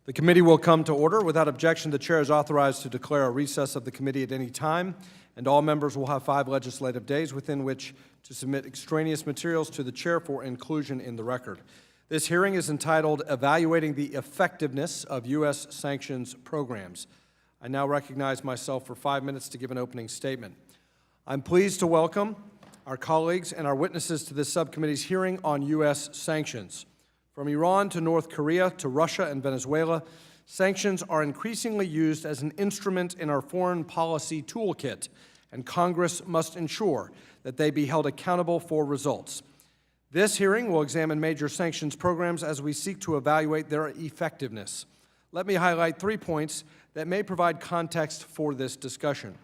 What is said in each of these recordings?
The committee will come to order. Without objection, the chair is authorized to declare a recess of the committee at any time, and all members will have 5 legislative days within which to submit extraneous materials to the chair for inclusion in the record. This hearing is entitled Evaluating the Effectiveness of U.S. Sanctions Programs. I now recognize myself for 5 minutes to give an opening statement. I'm pleased to welcome our colleagues and our witnesses to this subcommittee's hearing on U.S. sanctions. From Iran to North Korea to Russia and Venezuela, sanctions are increasingly used as an instrument in our foreign policy toolkit, and Congress must ensure that they be held accountable for results. This hearing will examine major sanctions programs as we seek to evaluate their effectiveness. Let me highlight 3 points that may provide context for this discussion.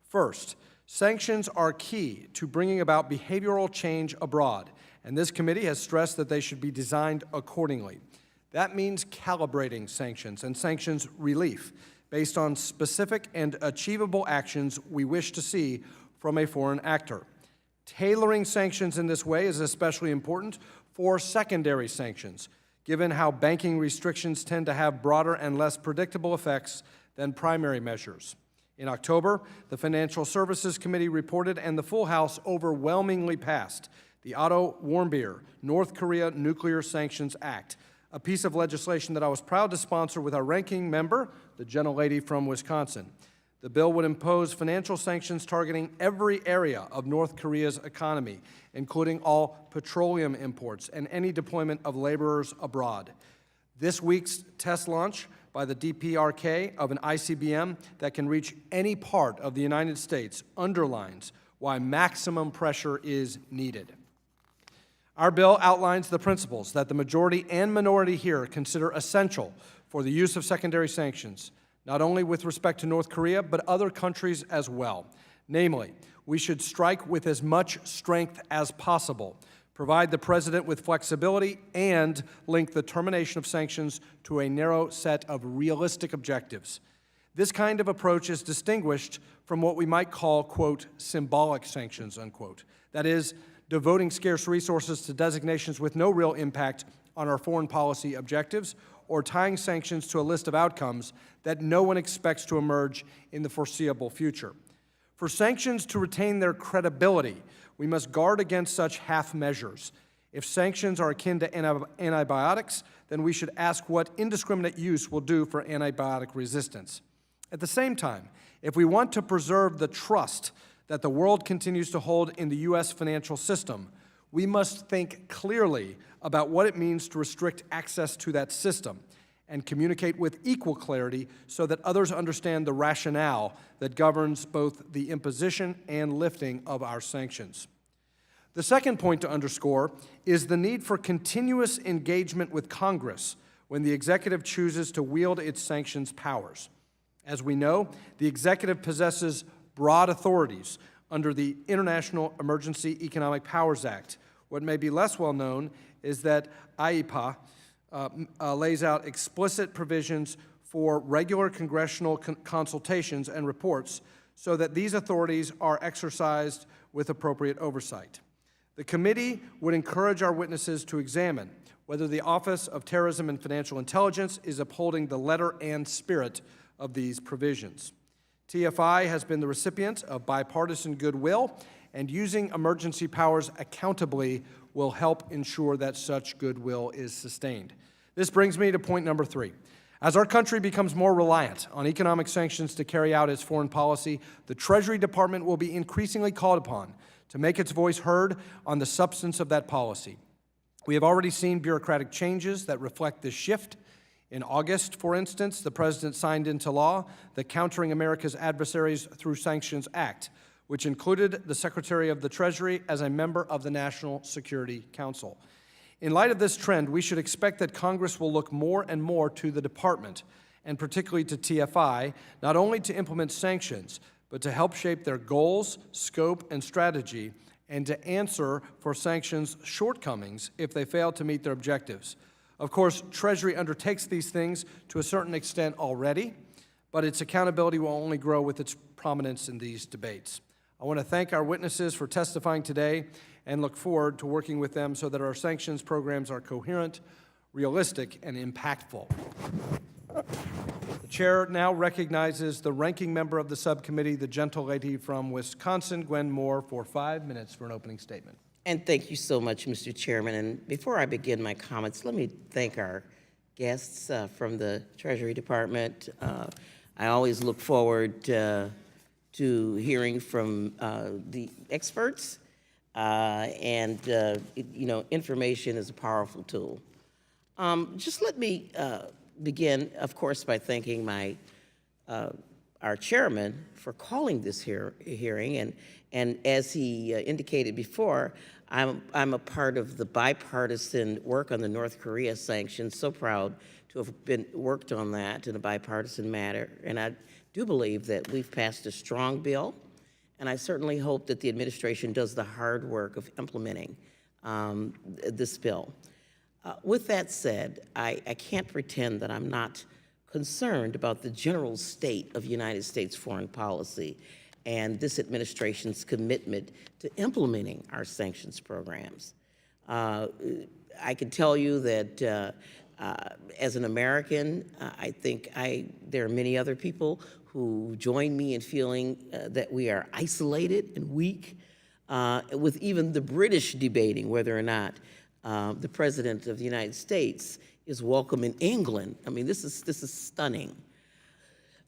First, sanctions are key to bringing about behavioral change abroad, and this committee has stressed that they should be designed accordingly. That means calibrating sanctions and sanctions relief based on specific and achievable actions we wish to see from a foreign actor. Tailoring sanctions in this way is especially important for secondary sanctions, given how banking restrictions tend to have broader and less predictable effects than primary measures. In October, the Financial Services Committee reported and the full House overwhelmingly passed the Otto Warmbier North Korea Nuclear Sanctions Act, a piece of legislation that I was proud to sponsor with our ranking member, the gentlelady from Wisconsin. The bill would impose financial sanctions targeting every area of North Korea's economy, including all petroleum imports and any deployment of laborers abroad. This week's test launch by the DPRK of an ICBM that can reach any part of the United States underlines why maximum pressure is needed. Our bill outlines the principles that the majority and minority here consider essential for the use of secondary sanctions, not only with respect to North Korea, but other countries as well. Namely, we should strike with as much strength as possible, provide the President with flexibility, and link the termination of sanctions to a narrow set of realistic objectives. This kind of approach is distinguished from what we might call, quote, symbolic sanctions, unquote. That is, devoting scarce resources to designations with no real impact on our foreign policy objectives, or tying sanctions to a list of outcomes that no one expects to emerge in the foreseeable future. For sanctions to retain their credibility, we must guard against such half measures. If sanctions are akin to antibiotics, then we should ask what indiscriminate use will do for antibiotic resistance. At the same time, if we want to preserve the trust that the world continues to hold in the U.S. financial system, we must think clearly about what it means to restrict access to that system and communicate with equal clarity so that others understand the rationale that governs both the imposition and lifting of our sanctions. The second point to underscore is the need for continuous engagement with Congress when the executive chooses to wield its sanctions powers. As we know, the executive possesses broad authorities under the International Emergency Economic Powers Act. What may be less well known is that IEPA lays out explicit provisions for regular congressional consultations and reports so that these authorities are exercised with appropriate oversight. The committee would encourage our witnesses to examine whether the Office of Terrorism and Financial Intelligence is upholding the letter and spirit of these provisions. TFI has been the recipient of bipartisan goodwill, and using emergency powers accountably will help ensure that such goodwill is sustained. This brings me to point number 3. As our country becomes more reliant on economic sanctions to carry out its foreign policy, the Treasury Department will be increasingly called upon to make its voice heard on the substance of that policy. We have already seen bureaucratic changes that reflect this shift. In August, for instance, the President signed into law the Countering America's Adversaries Through Sanctions Act, which included the Secretary of the Treasury as a member of the National Security Council. In light of this trend, we should expect that Congress will look more and more to the Department, and particularly to TFI, not only to implement sanctions, but to help shape their goals, scope, and strategy, and to answer for sanctions shortcomings if they fail to meet their objectives. Of course, Treasury undertakes these things to a certain extent already, but its accountability will only grow with its prominence in these debates. I want to thank our witnesses for testifying today and look forward to working with them so that our sanctions programs are coherent, realistic, and impactful. The chair now recognizes the ranking member of the subcommittee, the gentlelady from Wisconsin, Gwen Moore, for 5 minutes for an opening statement. And thank you so much, Mr. Chairman. And before I begin my comments, let me thank our guests from the Treasury Department. I always look forward to hearing from the experts, information is a powerful tool. Just let me begin, of course, by thanking our chairman for calling this hearing, and as he indicated before, I'm a part of the bipartisan work on the North Korea sanctions. So proud to have worked on that in a bipartisan manner, and I do believe that we've passed a strong bill, and I certainly hope that the administration does the hard work of implementing this bill. With that said, I can't pretend that I'm not concerned about the general state of United States foreign policy and this administration's commitment to implementing our sanctions programs. I can tell you that as an American, I think there are many other people who join me in feeling that we are isolated and weak, with even the British debating whether or not the President of the United States is welcome in England. I mean, this is stunning.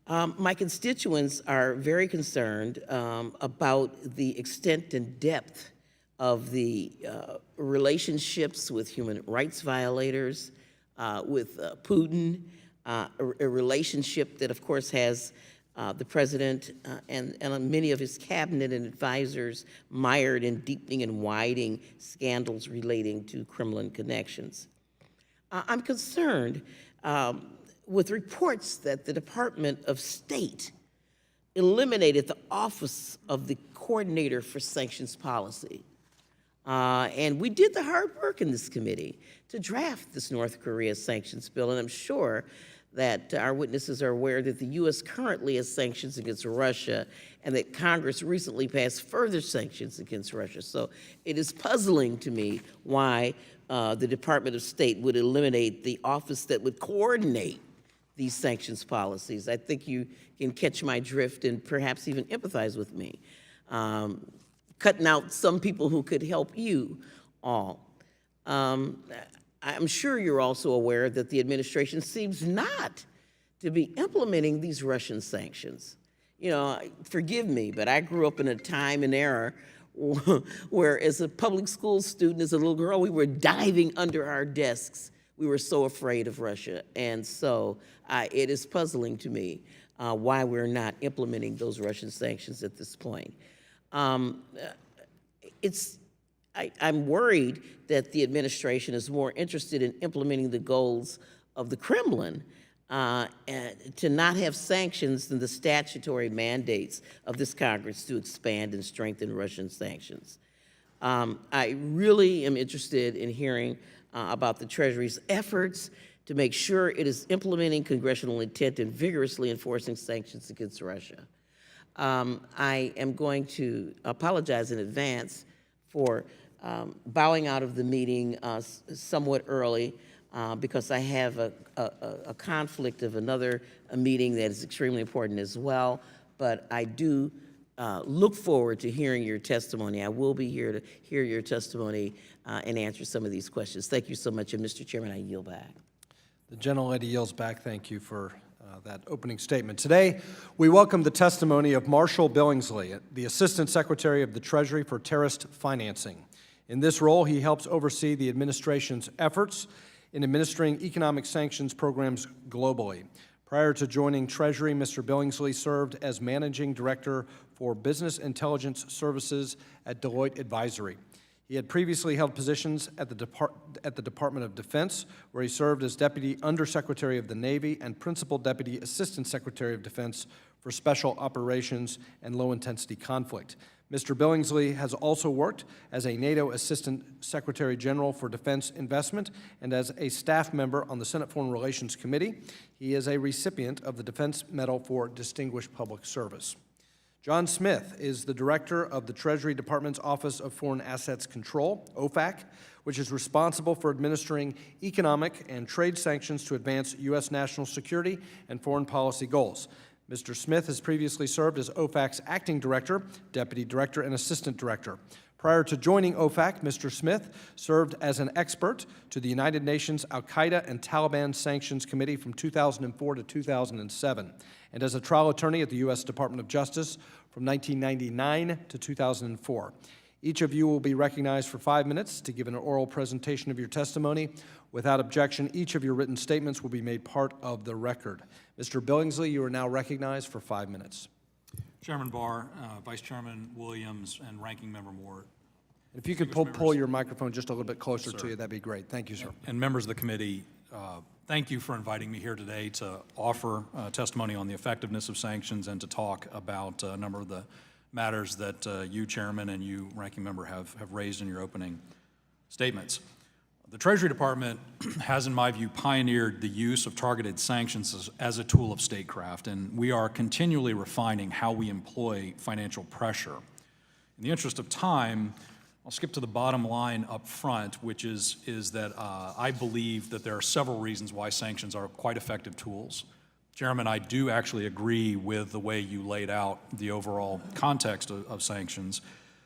My constituents are very concerned about the extent and depth of the relationships with human rights violators, with Putin, a relationship that, of course, has the president and many of his cabinet and advisors mired in deepening and widening scandals relating to Kremlin connections. I'm concerned with reports that the Department of State eliminated the office of the coordinator for sanctions policy. And we did the hard work in this committee to draft this North Korea sanctions bill, and I'm sure that our witnesses are aware that the U.S. currently has sanctions against Russia and that Congress recently passed further sanctions against Russia. So it is puzzling to me why the Department of State would eliminate the office that would coordinate these sanctions policies. I think you can catch my drift and perhaps even empathize with me. Cutting out some people who could help you all. I'm sure you're also aware that the administration seems not to be implementing these Russian sanctions. You know, forgive me, but I grew up in a time and era where as a public school student, as a little girl, we were diving under our desks. We were so afraid of Russia. And so it is puzzling to me why we're not implementing those Russian sanctions at this point. I'm worried that the administration is more interested in implementing the goals of the Kremlin to not have sanctions than the statutory mandates of this Congress to expand and strengthen Russian sanctions. I really am interested in hearing about the Treasury's efforts to make sure it is implementing congressional intent and vigorously enforcing sanctions against Russia. I am going to apologize in advance for bowing out of the meeting somewhat early because I have a conflict of another meeting that is extremely important as well, but I do look forward to hearing your testimony. I will be here to hear your testimony and answer some of these questions. Thank you so much, and Mr. Chairman, I yield back. The gentlelady yields back. Thank you for that opening statement. Today, we welcome the testimony of Marshall Billingsley, the Assistant Secretary of the Treasury for Terrorist Financing. In this role, he helps oversee the administration's efforts in administering economic sanctions programs globally. Prior to joining Treasury, Mr. Billingsley served as Managing Director for Business Intelligence Services at Deloitte Advisory. He had previously held positions at the Department of Defense, where he served as Deputy Undersecretary of the Navy and Principal Deputy Assistant Secretary of Defense for Special Operations and Low-Intensity Conflict. Mr. Billingsley has also worked as a NATO Assistant Secretary General for Defense Investment and as a staff member on the Senate Foreign Relations Committee. He is a recipient of the Defense Medal for Distinguished Public Service. John Smith is the Director of the Treasury Department's Office of Foreign Assets Control, OFAC, which is responsible for administering economic and trade sanctions to advance U.S. national security and foreign policy goals. Mr. Smith has previously served as OFAC's Acting Director, Deputy Director, and Assistant Director. Prior to joining OFAC, Mr. Smith served as an expert to the United Nations Al-Qaeda and Taliban Sanctions Committee from 2004 to 2007, and as a trial attorney at the U.S. Department of Justice from 1999 to 2004. Each of you will be recognized for 5 minutes to give an oral presentation of your testimony. Without objection, each of your written statements will be made part of the record. Mr. Billingsley, you are now recognized for 5 minutes. Chairman Barr, Vice Chairman Williams, and Ranking Member Moore. If you could pull your microphone just a little bit closer to you, that'd be great. Thank you, sir. And members of the committee, thank you for inviting me here today to offer testimony on the effectiveness of sanctions and to talk about a number of the matters that you, Chairman, and you, Ranking Member, have raised in your opening statements. The Treasury Department has, in my view, pioneered the use of targeted sanctions as a tool of statecraft, and we are continually refining how we employ financial pressure. In the interest of time, I'll skip to the bottom line up front, which is that I believe that there are several reasons why sanctions are quite effective tools. Chairman, I do actually agree with the way you laid out the overall context of sanctions.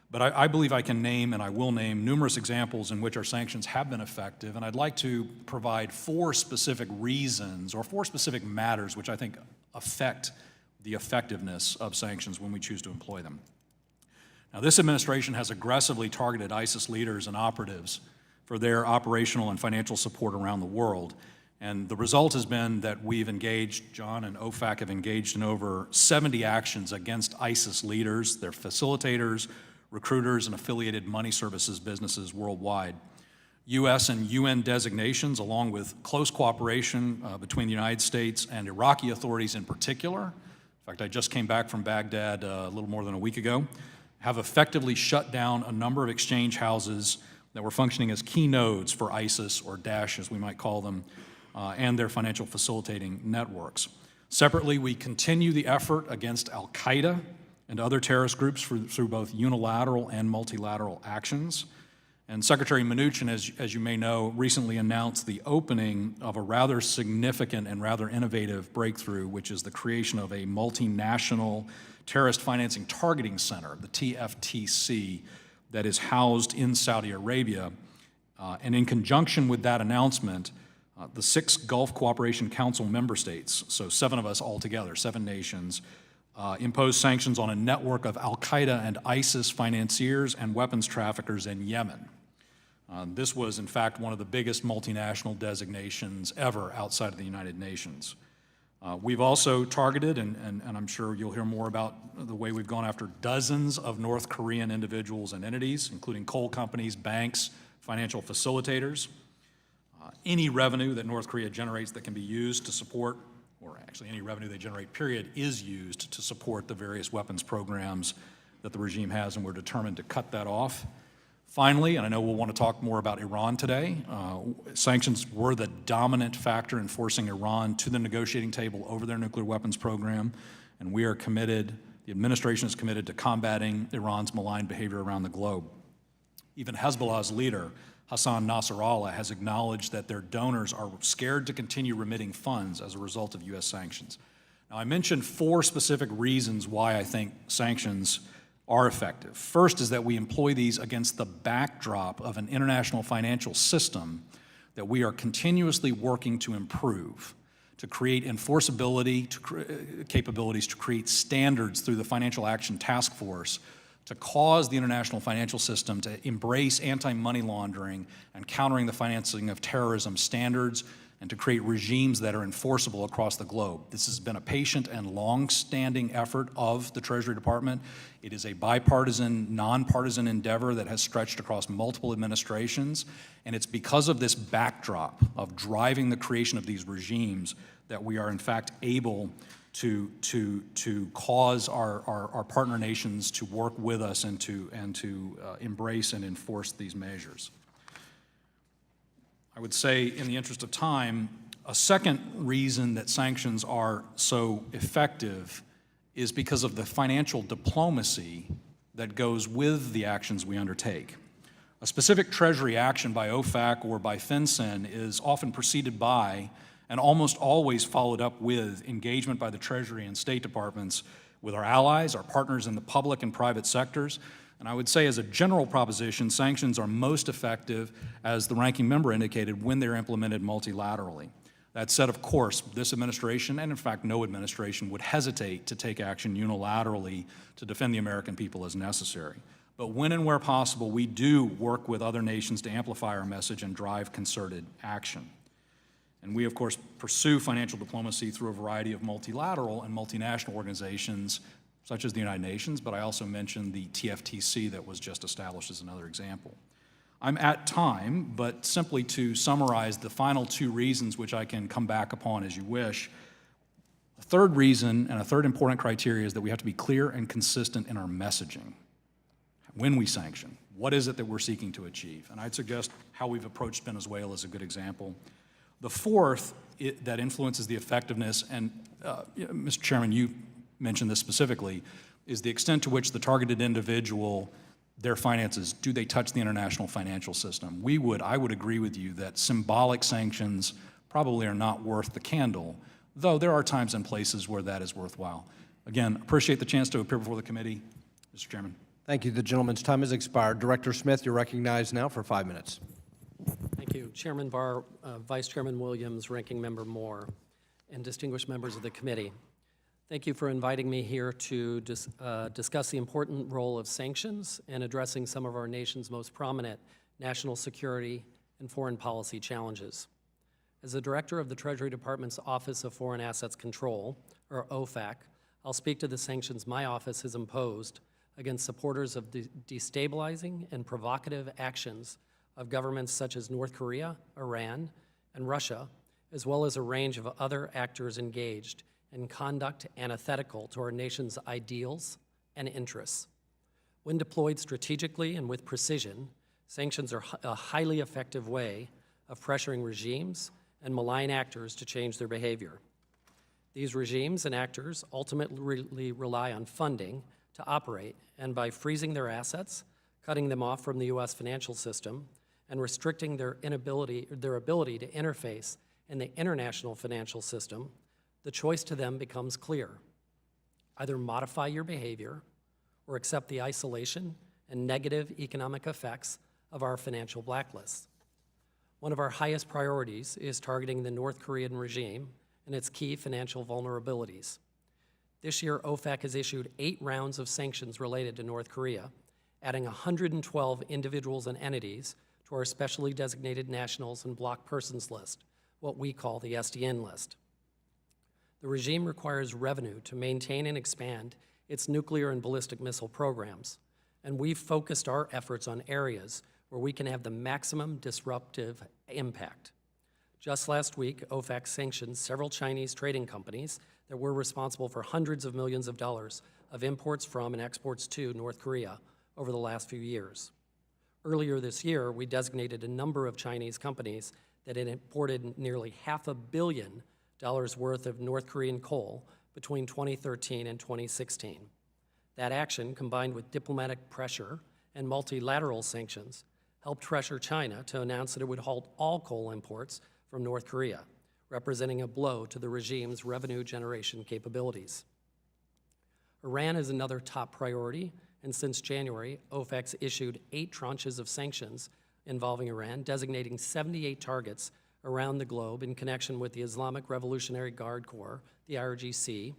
But I believe I can name, and I will name, numerous examples in which our sanctions have been effective, and I'd like to provide 4 specific reasons or 4 specific matters which I think affect the effectiveness of sanctions when we choose to employ them. Now, this administration has aggressively targeted ISIS leaders and operatives for their operational and financial support around the world, and the result has been that we've engaged, John and OFAC have engaged in over 70 actions against ISIS leaders, their facilitators, recruiters, and affiliated money services businesses worldwide. U.S. and UN designations, along with close cooperation between the United States and Iraqi authorities in particular, in fact, I just came back from Baghdad a little more than a week ago, have effectively shut down a number of exchange houses that were functioning as key nodes for ISIS, or Daesh as we might call them, and their financial facilitating networks. Separately, we continue the effort against Al-Qaeda and other terrorist groups through both unilateral and multilateral actions. And Secretary Mnuchin, as you may know, recently announced the opening of a rather significant and rather innovative breakthrough, which is the creation of a multinational terrorist financing targeting center, the TFTC, that is housed in Saudi Arabia. And in conjunction with that announcement, the 6 Gulf Cooperation Council member states, so 7 of us altogether, 7 nations, imposed sanctions on a network of Al-Qaeda and ISIS financiers and weapons traffickers in Yemen. This was, in fact, one of the biggest multinational designations ever outside of the United Nations. We've also targeted, and I'm sure you'll hear more about the way we've gone after dozens of North Korean individuals and entities, including coal companies, banks, financial facilitators. Any revenue that North Korea generates that can be used to support, or actually any revenue they generate, period, is used to support the various weapons programs that the regime has, and we're determined to cut that off. Finally, and I know we'll want to talk more about Iran today, sanctions were the dominant factor in forcing Iran to the negotiating table over their nuclear weapons program, and we are committed, the administration is committed to combating Iran's malign behavior around the globe. Even Hezbollah's leader, Hassan Nasrallah, has acknowledged that their donors are scared to continue remitting funds as a result of U.S. sanctions. Now, I mentioned 4 specific reasons why I think sanctions are effective. First is that we employ these against the backdrop of an international financial system that we are continuously working to improve, to create enforceability, capabilities, to create standards through the Financial Action Task Force, to cause the international financial system to embrace anti-money laundering and countering the financing of terrorism standards, and to create regimes that are enforceable across the globe. This has been a patient and long-standing effort of the Treasury Department. It is a bipartisan, nonpartisan endeavor that has stretched across multiple administrations, and it's because of this backdrop of driving the creation of these regimes that we are in fact able to cause our partner nations to work with us and to embrace and enforce these measures. I would say, in the interest of time, a second reason that sanctions are so effective is because of the financial diplomacy that goes with the actions we undertake. A specific Treasury action by OFAC or by FinCEN is often preceded by and almost always followed up with engagement by the Treasury and State Departments with our allies, our partners in the public and private sectors. And I would say as a general proposition, sanctions are most effective, as the ranking member indicated, when they're implemented multilaterally. That said, of course, this administration, and in fact no administration, would hesitate to take action unilaterally to defend the American people as necessary. But when and where possible, we do work with other nations to amplify our message and drive concerted action. And we, of course, pursue financial diplomacy through a variety of multilateral and multinational organizations, such as the United Nations, but I also mentioned the TFTC that was just established as another example. I'm at time, but simply to summarize the final two reasons, which I can come back upon as you wish. A third reason and a third important criteria is that we have to be clear and consistent in our messaging. When we sanction, what is it that we're seeking to achieve? And I'd suggest how we've approached Venezuela is a good example. The fourth that influences the effectiveness, and Mr. Chairman, you mentioned this specifically, is the extent to which the targeted individual, their finances, do they touch the international financial system? I would agree with you that symbolic sanctions probably are not worth the candle, though there are times and places where that is worthwhile. Again, appreciate the chance to appear before the committee, Mr. Chairman. Thank you. The gentleman's time has expired. Director Smith, you're recognized now for 5 minutes. Thank you. Chairman Barr, Vice Chairman Williams, Ranking Member Moore, and distinguished members of the committee. Thank you for inviting me here to discuss the important role of sanctions and addressing some of our nation's most prominent national security and foreign policy challenges. As the Director of the Treasury Department's Office of Foreign Assets Control, or OFAC, I'll speak to the sanctions my office has imposed against supporters of destabilizing and provocative actions of governments such as North Korea, Iran, and Russia, as well as a range of other actors engaged in conduct antithetical to our nation's ideals and interests. When deployed strategically and with precision, sanctions are a highly effective way of pressuring regimes and malign actors to change their behavior. These regimes and actors ultimately rely on funding to operate, and by freezing their assets, cutting them off from the U.S. financial system, and restricting their ability to interface in the international financial system, the choice to them becomes clear. Either modify your behavior or accept the isolation and negative economic effects of our financial blacklist. One of our highest priorities is targeting the North Korean regime and its key financial vulnerabilities. This year, OFAC has issued 8 rounds of sanctions related to North Korea, adding 112 individuals and entities to our specially designated nationals and block persons list, what we call the SDN list. The regime requires revenue to maintain and expand its nuclear and ballistic missile programs, and we've focused our efforts on areas where we can have the maximum disruptive impact. Just last week, OFAC sanctioned several Chinese trading companies that were responsible for hundreds of millions of dollars of imports from and exports to North Korea over the last few years. Earlier this year, we designated a number of Chinese companies that had imported nearly $500 million worth of North Korean coal between 2013 and 2016. That action, combined with diplomatic pressure and multilateral sanctions, helped pressure China to announce that it would halt all coal imports from North Korea, representing a blow to the regime's revenue generation capabilities. Iran is another top priority, and since January, OFAC's issued 8 tranches of sanctions involving Iran, designating 78 targets around the globe in connection with the Islamic Revolutionary Guard Corps, the IRGC,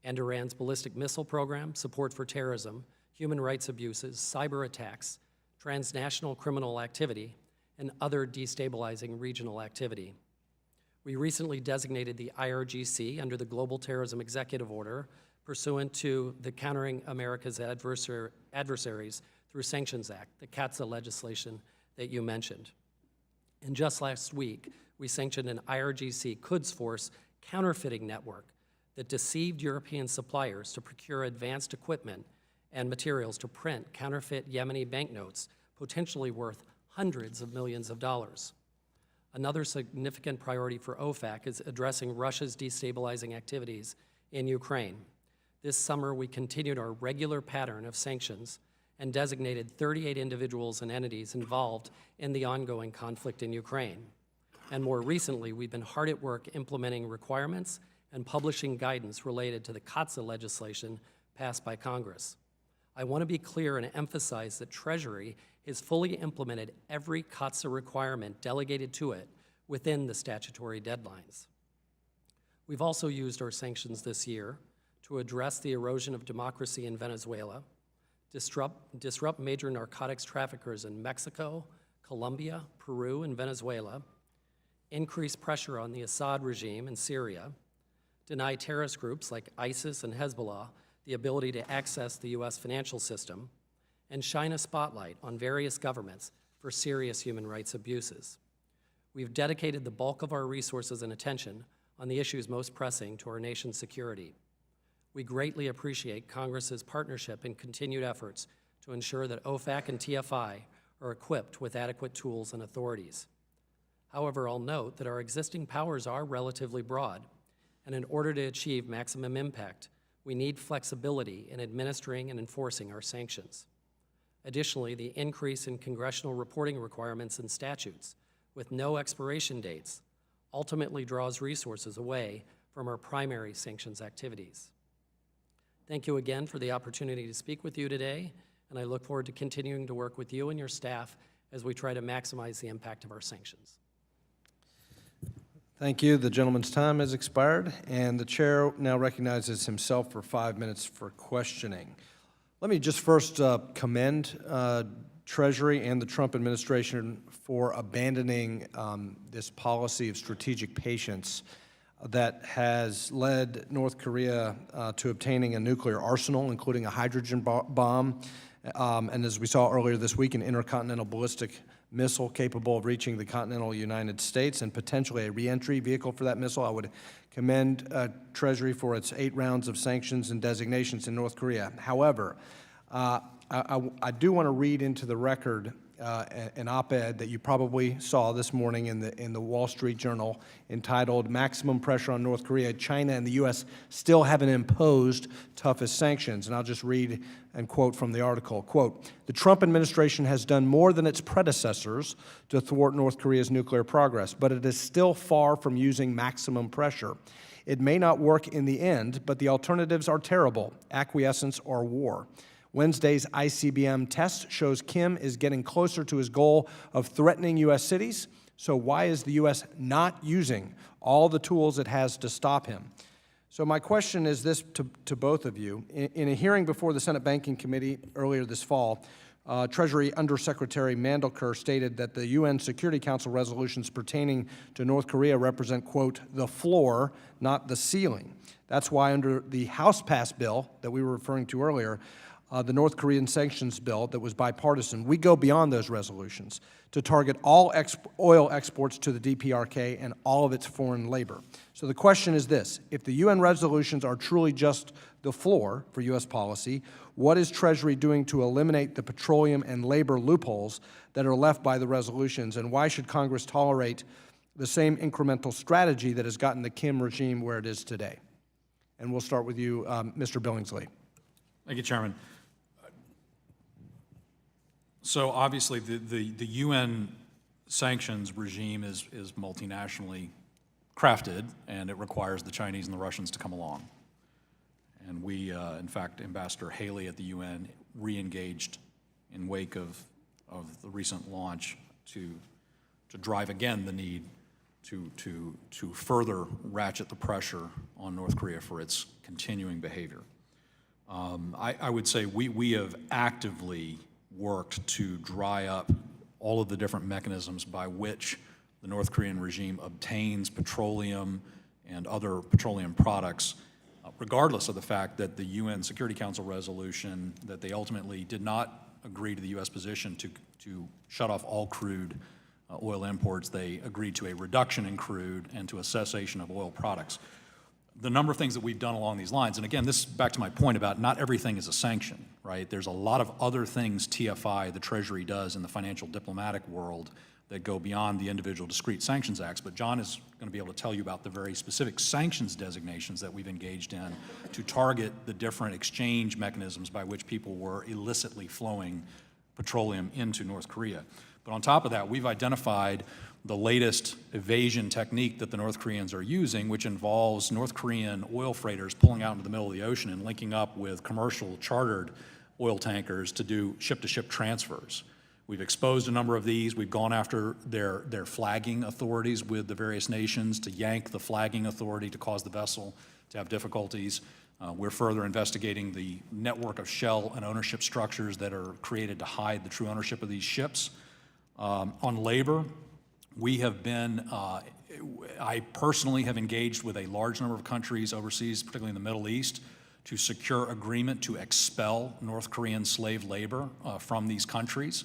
and Iran's ballistic missile program, support for terrorism, human rights abuses, cyber attacks, transnational criminal activity, and other destabilizing regional activity. We recently designated the IRGC under the Global Terrorism Executive Order pursuant to the Countering America's Adversaries through Sanctions Act, the CATSA legislation that you mentioned. And just last week, we sanctioned an IRGC Quds Force counterfeiting network that deceived European suppliers to procure advanced equipment and materials to print counterfeit Yemeni banknotes, potentially worth hundreds of millions of dollars. Another significant priority for OFAC is addressing Russia's destabilizing activities in Ukraine. This summer, we continued our regular pattern of sanctions and designated 38 individuals and entities involved in the ongoing conflict in Ukraine. And more recently, we've been hard at work implementing requirements and publishing guidance related to the CAATSA legislation passed by Congress. I want to be clear and emphasize that Treasury has fully implemented every CAATSA requirement delegated to it within the statutory deadlines. We've also used our sanctions this year to address the erosion of democracy in Venezuela, disrupt major narcotics traffickers in Mexico, Colombia, Peru, and Venezuela, increase pressure on the Assad regime in Syria, deny terrorist groups like ISIS and Hezbollah the ability to access the U.S. financial system, and shine a spotlight on various governments for serious human rights abuses. We've dedicated the bulk of our resources and attention on the issues most pressing to our nation's security. We greatly appreciate Congress's partnership and continued efforts to ensure that OFAC and TFI are equipped with adequate tools and authorities. However, I'll note that our existing powers are relatively broad, and in order to achieve maximum impact, we need flexibility in administering and enforcing our sanctions. Additionally, the increase in congressional reporting requirements and statutes with no expiration dates ultimately draws resources away from our primary sanctions activities. Thank you again for the opportunity to speak with you today, and I look forward to continuing to work with you and your staff as we try to maximize the impact of our sanctions. Thank you. The gentleman's time has expired, and the chair now recognizes himself for 5 minutes for questioning. Let me just first commend Treasury and the Trump administration for abandoning this policy of strategic patience that has led North Korea to obtaining a nuclear arsenal, including a hydrogen bomb, and as we saw earlier this week, an intercontinental ballistic missile capable of reaching the continental United States and potentially a reentry vehicle for that missile. I would commend Treasury for its 8 rounds of sanctions and designations in North Korea. However, I do want to read into the record an op-ed that you probably saw this morning in the Wall Street Journal entitled "Maximum Pressure on North Korea. China and the U.S. Still Haven't Imposed Toughest Sanctions." And I'll just read and quote from the article. Quote, "The Trump administration has done more than its predecessors to thwart North Korea's nuclear progress, but it is still far from using maximum pressure. It may not work in the end, but the alternatives are terrible: acquiescence or war. Wednesday's ICBM test shows Kim is getting closer to his goal of threatening U.S. cities. So why is the U.S. not using all the tools it has to stop him?" So my question is this to both of you. In a hearing before the Senate Banking Committee earlier this fall, Treasury Undersecretary Mandelker stated that the UN Security Council resolutions pertaining to North Korea represent, quote, "the floor, not the ceiling." That's why under the House-passed bill that we were referring to earlier, the North Korean sanctions bill that was bipartisan, we go beyond those resolutions to target all oil exports to the DPRK and all of its foreign labor. So the question is this: if the UN resolutions are truly just the floor for U.S. policy, what is Treasury doing to eliminate the petroleum and labor loopholes that are left by the resolutions, and why should Congress tolerate the same incremental strategy that has gotten the Kim regime where it is today? And we'll start with you, Mr. Billingsley. Thank you, Chairman. So obviously the UN sanctions regime is multinationally crafted, and it requires the Chinese and the Russians to come along. And we, in fact, Ambassador Haley at the UN re-engaged in wake of the recent launch to drive again the need to further ratchet the pressure on North Korea for its continuing behavior. I would say we have actively worked to dry up all of the different mechanisms by which the North Korean regime obtains petroleum and other petroleum products, regardless of the fact that the UN Security Council resolution that they ultimately did not agree to the U.S. position to shut off all crude oil imports. They agreed to a reduction in crude and to a cessation of oil products. The number of things that we've done along these lines, and again, this is back to my point about not everything is a sanction, right? There's a lot of other things TFI, the Treasury, does in the financial diplomatic world that go beyond the individual discrete sanctions acts. But John is going to be able to tell you about the very specific sanctions designations that we've engaged in to target the different exchange mechanisms by which people were illicitly flowing petroleum into North Korea. But on top of that, we've identified the latest evasion technique that the North Koreans are using, which involves North Korean oil freighters pulling out into the middle of the ocean and linking up with commercial chartered oil tankers to do ship-to-ship transfers. We've exposed a number of these. We've gone after their flagging authorities with the various nations to yank the flagging authority to cause the vessel to have difficulties. We're further investigating the network of shell and ownership structures that are created to hide the true ownership of these ships. On labor, we have been, I personally have engaged with a large number of countries overseas, particularly in the Middle East, to secure agreement to expel North Korean slave labor from these countries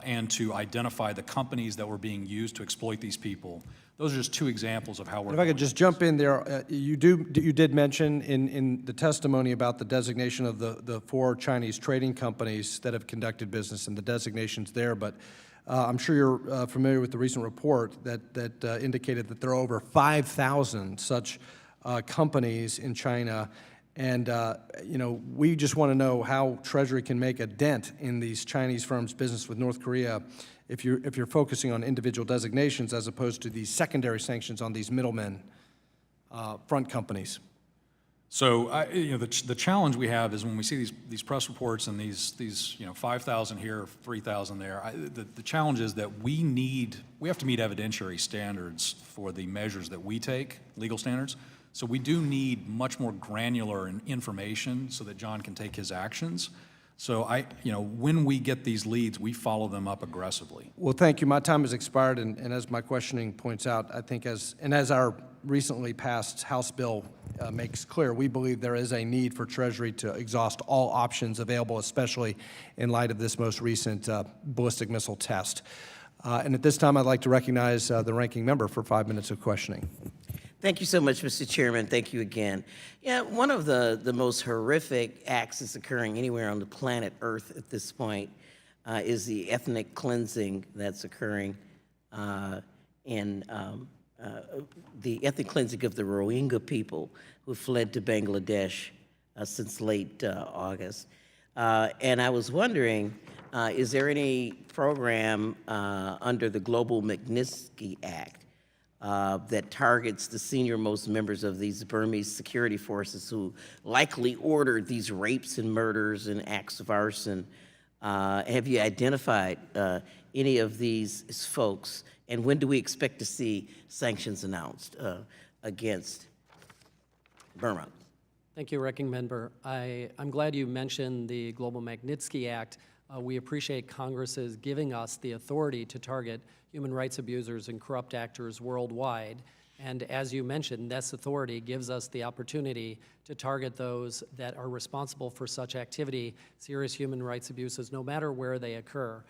and to identify the companies that were being used to exploit these people. Those are just two examples of how we're. If I could just jump in there, you did mention in the testimony about the designation of the 4 Chinese trading companies that have conducted business and the designations there, but I'm sure you're familiar with the recent report that indicated that there are over 5,000 such companies in China. And, we just want to know how Treasury can make a dent in these Chinese firms' business with North Korea if you're focusing on individual designations as opposed to these secondary sanctions on these middlemen, front companies. So, the challenge we have is when we see these press reports and these 5,000 here, 3,000 there, the challenge is that we have to meet evidentiary standards for the measures that we take, legal standards. So we do need much more granular information so that John can take his actions. So when we get these leads, we follow them up aggressively. Well, thank you. My time has expired, and as my questioning points out, I think as our recently passed House bill makes clear, we believe there is a need for Treasury to exhaust all options available, especially in light of this most recent ballistic missile test. And at this time, I'd like to recognize the ranking member for 5 minutes of questioning. Thank you so much, Mr. Chairman. Thank you again. Yeah, one of the most horrific acts that's occurring anywhere on the planet Earth at this point is the ethnic cleansing that's occurring in the ethnic cleansing of the Rohingya people who fled to Bangladesh since late August. And I was wondering, is there any program under the Global Magnitsky Act that targets the senior-most members of these Burmese security forces who likely ordered these rapes and murders and acts of arson? Have you identified any of these folks? And when do we expect to see sanctions announced against Burma? Thank you, Ranking Member. I'm glad you mentioned the Global Magnitsky Act. We appreciate Congress's giving us the authority to target human rights abusers and corrupt actors worldwide. And as you mentioned, this authority gives us the opportunity to target those that are responsible for such activity, serious human rights abuses, no matter where they occur.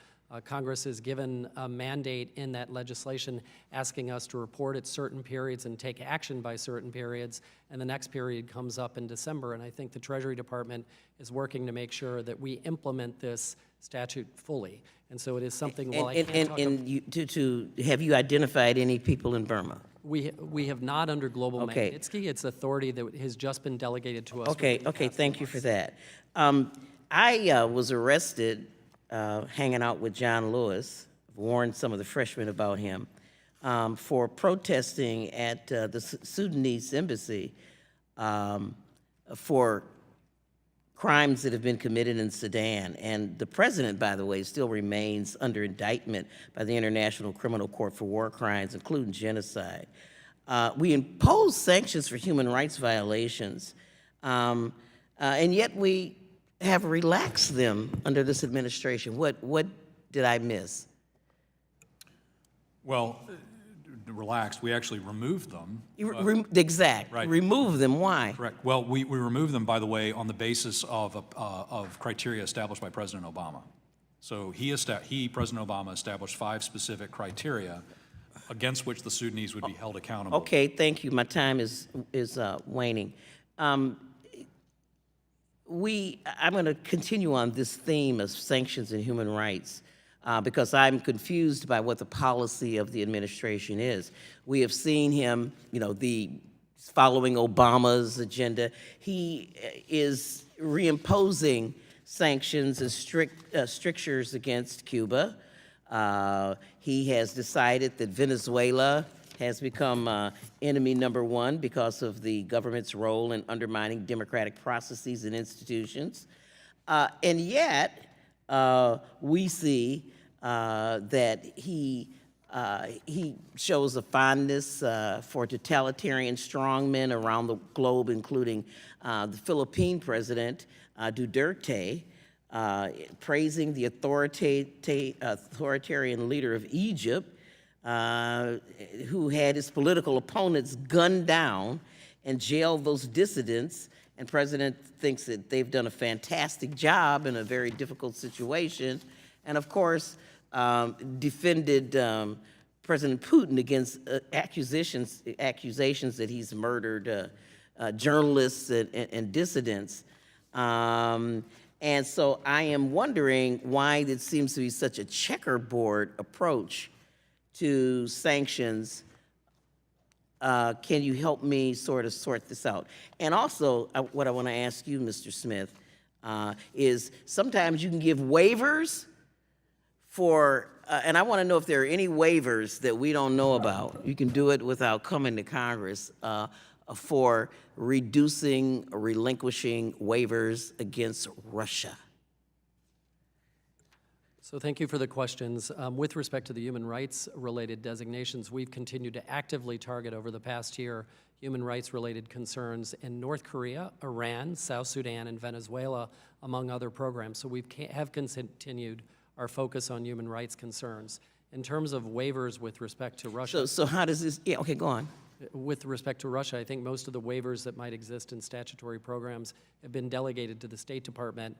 Congress has given a mandate in that legislation asking us to report at certain periods and take action by certain periods, and the next period comes up in December. And I think the Treasury Department is working to make sure that we implement this statute fully. And so it is something, while I can't talk about, have you identified any people in Burma? we have not under Global Okay. Magnitsky. It's authority that has just been delegated to us. Okay, thank you for that. I was arrested hanging out with John Lewis, warned some of the freshmen about him, for protesting at the Sudanese embassy for crimes that have been committed in Sudan. And the president, by the way, still remains under indictment by the International Criminal Court for war crimes, including genocide. We impose sanctions for human rights violations, and yet we have relaxed them under this administration. What did I miss? Well, relaxed, we actually removed them. Right. Remove them, why? Correct. Well, we removed them, by the way, on the basis of criteria established by President Obama. So President Obama, established 5 specific criteria against which the Sudanese would be held accountable. Okay, thank you. My time is waning. I'm going to continue on this theme of sanctions and human rights. because I'm confused by what the policy of the administration is. We have seen him, following Obama's agenda. He is reimposing sanctions and strictures against Cuba. He has decided that Venezuela has become enemy number one because of the government's role in undermining democratic processes and institutions. And yet, we see that he shows a fondness for totalitarian strongmen around the globe, including the Philippine president, Duterte, praising the authoritarian leader of Egypt, who had his political opponents gunned down and jailed those dissidents. And President thinks that they've done a fantastic job in a very difficult situation. And of course, defended President Putin against accusations that he's murdered journalists and dissidents. And so I am wondering why it seems to be such a checkerboard approach to sanctions. Can you help me sort of sort this out? And also, what I want to ask you, Mr. Smith, is sometimes you can give waivers for, and I want to know if there are any waivers that we don't know about. You can do it without coming to Congress, for reducing or relinquishing waivers against Russia. So thank you for the questions. With respect to the human rights-related designations, we've continued to actively target over the past year human rights-related concerns in North Korea, Iran, South Sudan, and Venezuela, among other programs. So we have continued our focus on human rights concerns. In terms of waivers with respect to Russia— So how does this, yeah, okay, go on. With respect to Russia, I think most of the waivers that might exist in statutory programs have been delegated to the State Department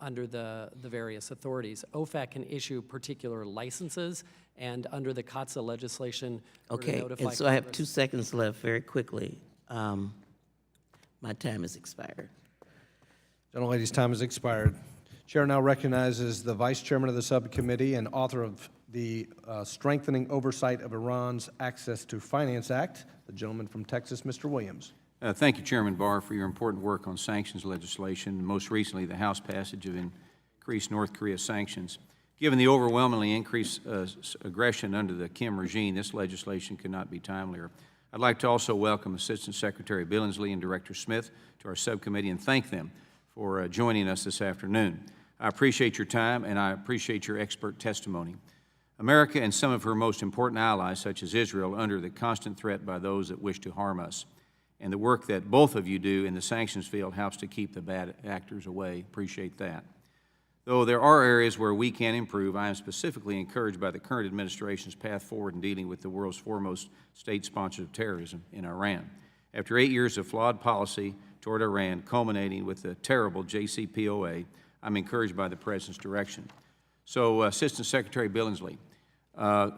under the various authorities. OFAC can issue particular licenses, and under the COTSA legislation, Okay, and so I have 2 seconds left, very quickly. My time has expired. Gentlelady's time has expired. Chair now recognizes the Vice Chairman of the Subcommittee and author of the Strengthening Oversight of Iran's Access to Finance Act, the gentleman from Texas, Mr. Williams. Thank you, Chairman Barr, for your important work on sanctions legislation, most recently the House passage of increased North Korea sanctions. Given the overwhelmingly increased aggression under the Kim regime, this legislation could not be timelier. I'd like to also welcome Assistant Secretary Billingsley and Director Smith to our subcommittee and thank them for joining us this afternoon. I appreciate your time and I appreciate your expert testimony. America and some of her most important allies, such as Israel, are under the constant threat by those that wish to harm us. And the work that both of you do in the sanctions field helps to keep the bad actors away. Appreciate that. Though there are areas where we can improve, I am specifically encouraged by the current administration's path forward in dealing with the world's foremost state sponsor of terrorism in Iran. After 8 years of flawed policy toward Iran, culminating with the terrible JCPOA, I'm encouraged by the President's direction. So, Assistant Secretary Billingsley,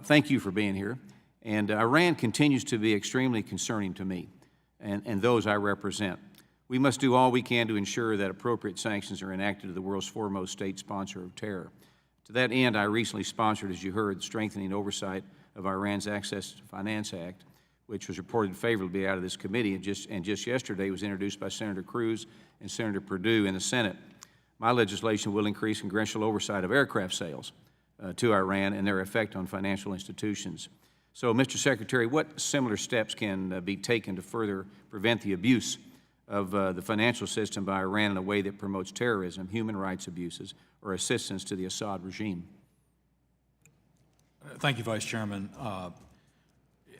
thank you for being here. And Iran continues to be extremely concerning to me and those I represent. We must do all we can to ensure that appropriate sanctions are enacted to the world's foremost state sponsor of terror. To that end, I recently sponsored, as you heard, the Strengthening Oversight of Iran's Access to Finance Act, which was reported favorably out of this committee, and just yesterday was introduced by Senator Cruz and Senator Perdue in the Senate. My legislation will increase congressional oversight of aircraft sales to Iran and their effect on financial institutions. So, Mr. Secretary, what similar steps can be taken to further prevent the abuse of the financial system by Iran in a way that promotes terrorism, human rights abuses, or assistance to the Assad regime? Thank you, Vice Chairman.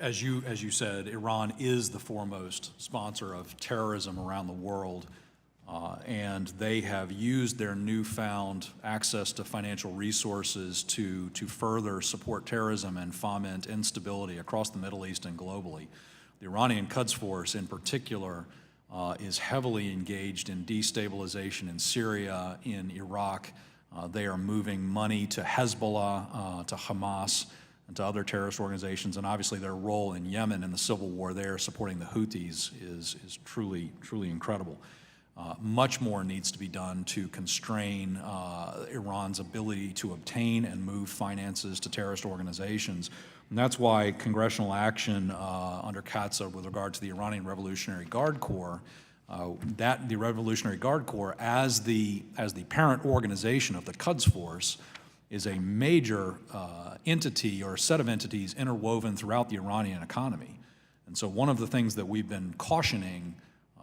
As you said, Iran is the foremost sponsor of terrorism around the world, and they have used their newfound access to financial resources to further support terrorism and foment instability across the Middle East and globally. The Iranian Quds Force, in particular, is heavily engaged in destabilization in Syria, in Iraq. They are moving money to Hezbollah, to Hamas, and to other terrorist organizations, and obviously their role in Yemen in the civil war there, supporting the Houthis, is truly incredible. Much more needs to be done to constrain Iran's ability to obtain and move finances to terrorist organizations. And that's why congressional action under CAATSA with regard to the Iranian Revolutionary Guard Corps, the Revolutionary Guard Corps as the parent organization of the Quds Force is a major entity or set of entities interwoven throughout the Iranian economy. And so one of the things that we've been cautioning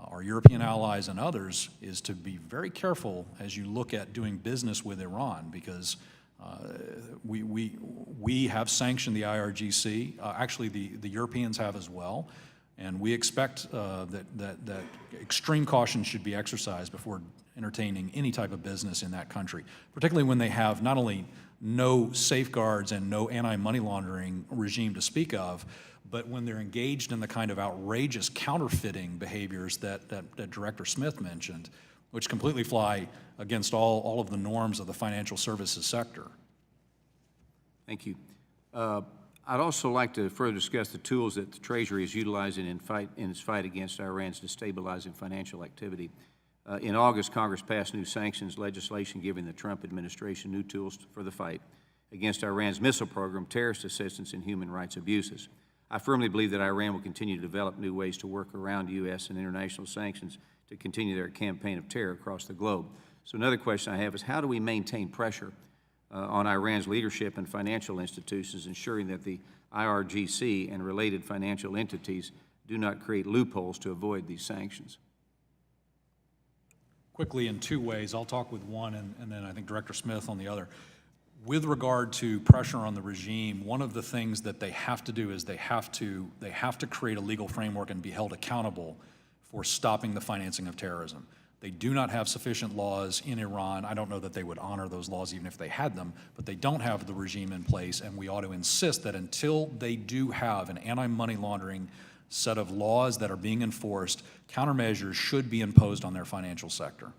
our European allies and others is to be very careful as you look at doing business with Iran, because we have sanctioned the IRGC. Actually, the Europeans have as well, and we expect that extreme caution should be exercised before entertaining any type of business in that country, particularly when they have not only no safeguards and no anti-money laundering regime to speak of, but when they're engaged in the kind of outrageous counterfeiting behaviors that Director Smith mentioned, which completely fly against all of the norms of the financial services sector. Thank you. I'd also like to further discuss the tools that the Treasury is utilizing in its fight against Iran's destabilizing financial activity. In August, Congress passed new sanctions legislation giving the Trump administration new tools for the fight against Iran's missile program, terrorist assistance, and human rights abuses. I firmly believe that Iran will continue to develop new ways to work around U.S. and international sanctions to continue their campaign of terror across the globe. So another question I have is, how do we maintain pressure on Iran's leadership and financial institutions, ensuring that the IRGC and related financial entities do not create loopholes to avoid these sanctions? Quickly, in two ways. I'll talk with one, and then I think Director Smith on the other. With regard to pressure on the regime, one of the things that they have to do is they have to create a legal framework and be held accountable for stopping the financing of terrorism. They do not have sufficient laws in Iran. I don't know that they would honor those laws even if they had them, but they don't have the regime in place, and we ought to insist that until they do have an anti-money laundering set of laws that are being enforced, countermeasures should be imposed on their financial sector.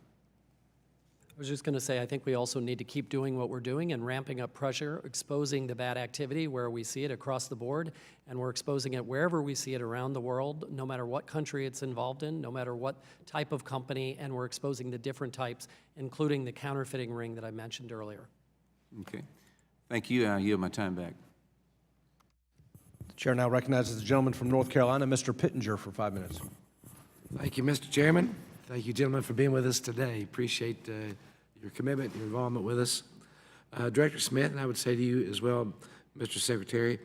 I was just going to say, I think we also need to keep doing what we're doing and ramping up pressure, exposing the bad activity where we see it across the board, and we're exposing it wherever we see it around the world, no matter what country it's involved in, no matter what type of company, and we're exposing the different types, including the counterfeiting ring that I mentioned earlier. Okay. Thank you. I yield my time back. The chair now recognizes the gentleman from North Carolina, Mr. Pittenger, for 5 minutes. Thank you, Mr. Chairman. Thank you, gentlemen, for being with us today. Appreciate your commitment, your involvement with us. Director Smith, and I would say to you as well, Mr. Secretary,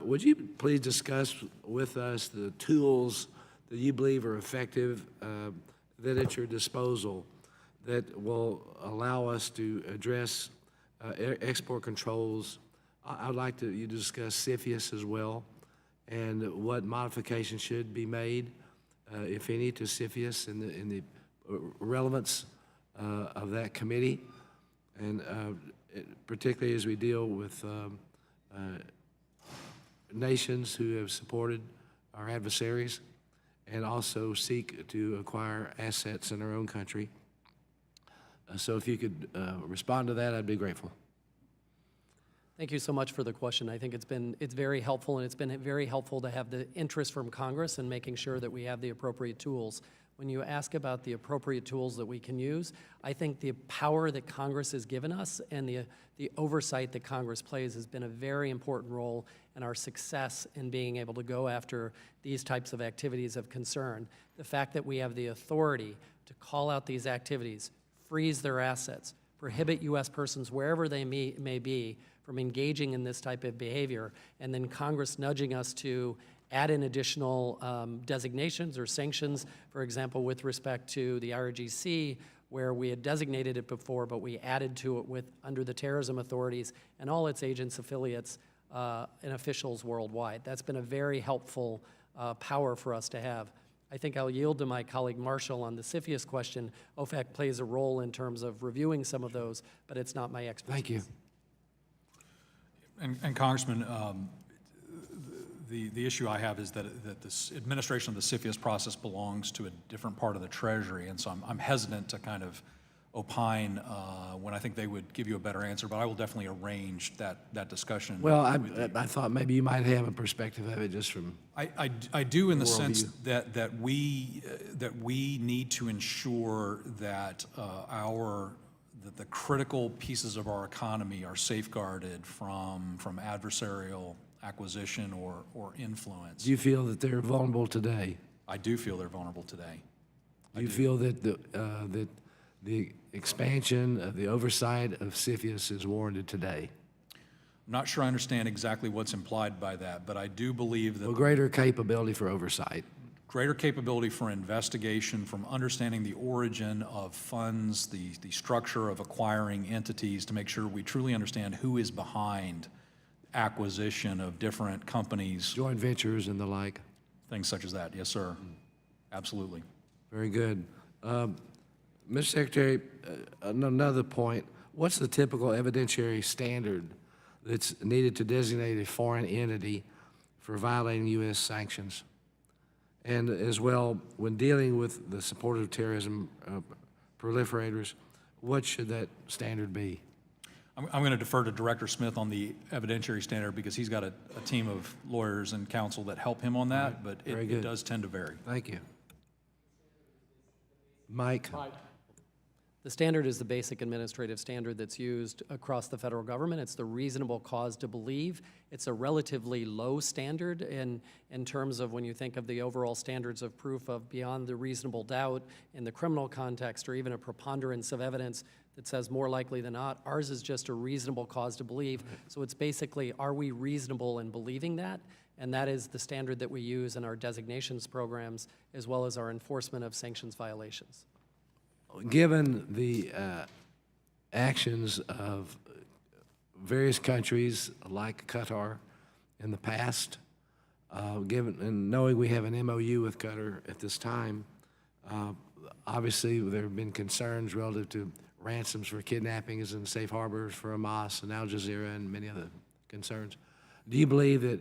would you please discuss with us the tools that you believe are effective that at your disposal that will allow us to address export controls? I'd like you to discuss CFIUS as well, and what modifications should be made, if any, to CFIUS and the relevance of that committee, and particularly as we deal with nations who have supported our adversaries and also seek to acquire assets in our own country. So if you could respond to that, I'd be grateful. Thank you so much for the question. I think it's very helpful, and it's been very helpful to have the interest from Congress in making sure that we have the appropriate tools. When you ask about the appropriate tools that we can use, I think the power that Congress has given us and the oversight that Congress plays has been a very important role in our success in being able to go after these types of activities of concern. The fact that we have the authority to call out these activities, freeze their assets, prohibit U.S. persons wherever they may be from engaging in this type of behavior, and then Congress nudging us to add in additional designations or sanctions, for example, with respect to the IRGC, where we had designated it before, but we added to it under the terrorism authorities and all its agents, affiliates, and officials worldwide. That's been a very helpful power for us to have. I think I'll yield to my colleague Marshall on the CFIUS question. OFAC plays a role in terms of reviewing some of those, but it's not my expertise. Thank you. And Congressman, the issue I have is that this administration of the CFIUS process belongs to a different part of the Treasury, and so I'm hesitant to kind of opine when I think they would give you a better answer, but I will definitely arrange that discussion. Well, I thought maybe you might have a perspective of it just from, I do in the sense that we need to ensure that that the critical pieces of our economy are safeguarded from adversarial acquisition or influence. do you feel that they're vulnerable today? I do feel they're vulnerable today. Do you feel that the expansion of the oversight of CFIUS is warranted today? I'm not sure I understand exactly what's implied by that, but I do believe that Well, greater capability for oversight. greater capability for investigation, from understanding the origin of funds, the structure of acquiring entities, to make sure we truly understand who is behind acquisition of different companies, Joint ventures and the like. things such as that. Yes, sir. Absolutely. Very good. Mr. Secretary, another point, what's the typical evidentiary standard that's needed to designate a foreign entity for violating U.S. sanctions? And as well, when dealing with the support of terrorism proliferators, what should that standard be? I'm going to defer to Director Smith on the evidentiary standard because he's got a team of lawyers and counsel that help him on that, but it does tend to vary. Thank you. Mike? The standard is the basic administrative standard that's used across the federal government. It's the reasonable cause to believe. It's a relatively low standard in terms of when you think of the overall standards of proof of beyond the reasonable doubt in the criminal context, or even a preponderance of evidence that says more likely than not. Ours is just a reasonable cause to believe. So it's basically, are we reasonable in believing that? And that is the standard that we use in our designations programs as well as our enforcement of sanctions violations. Given the actions of various countries like Qatar in the past, given and knowing we have an MOU with Qatar at this time, obviously there have been concerns relative to ransoms for kidnappings and safe harbors for Hamas and Al Jazeera and many other concerns. Do you believe that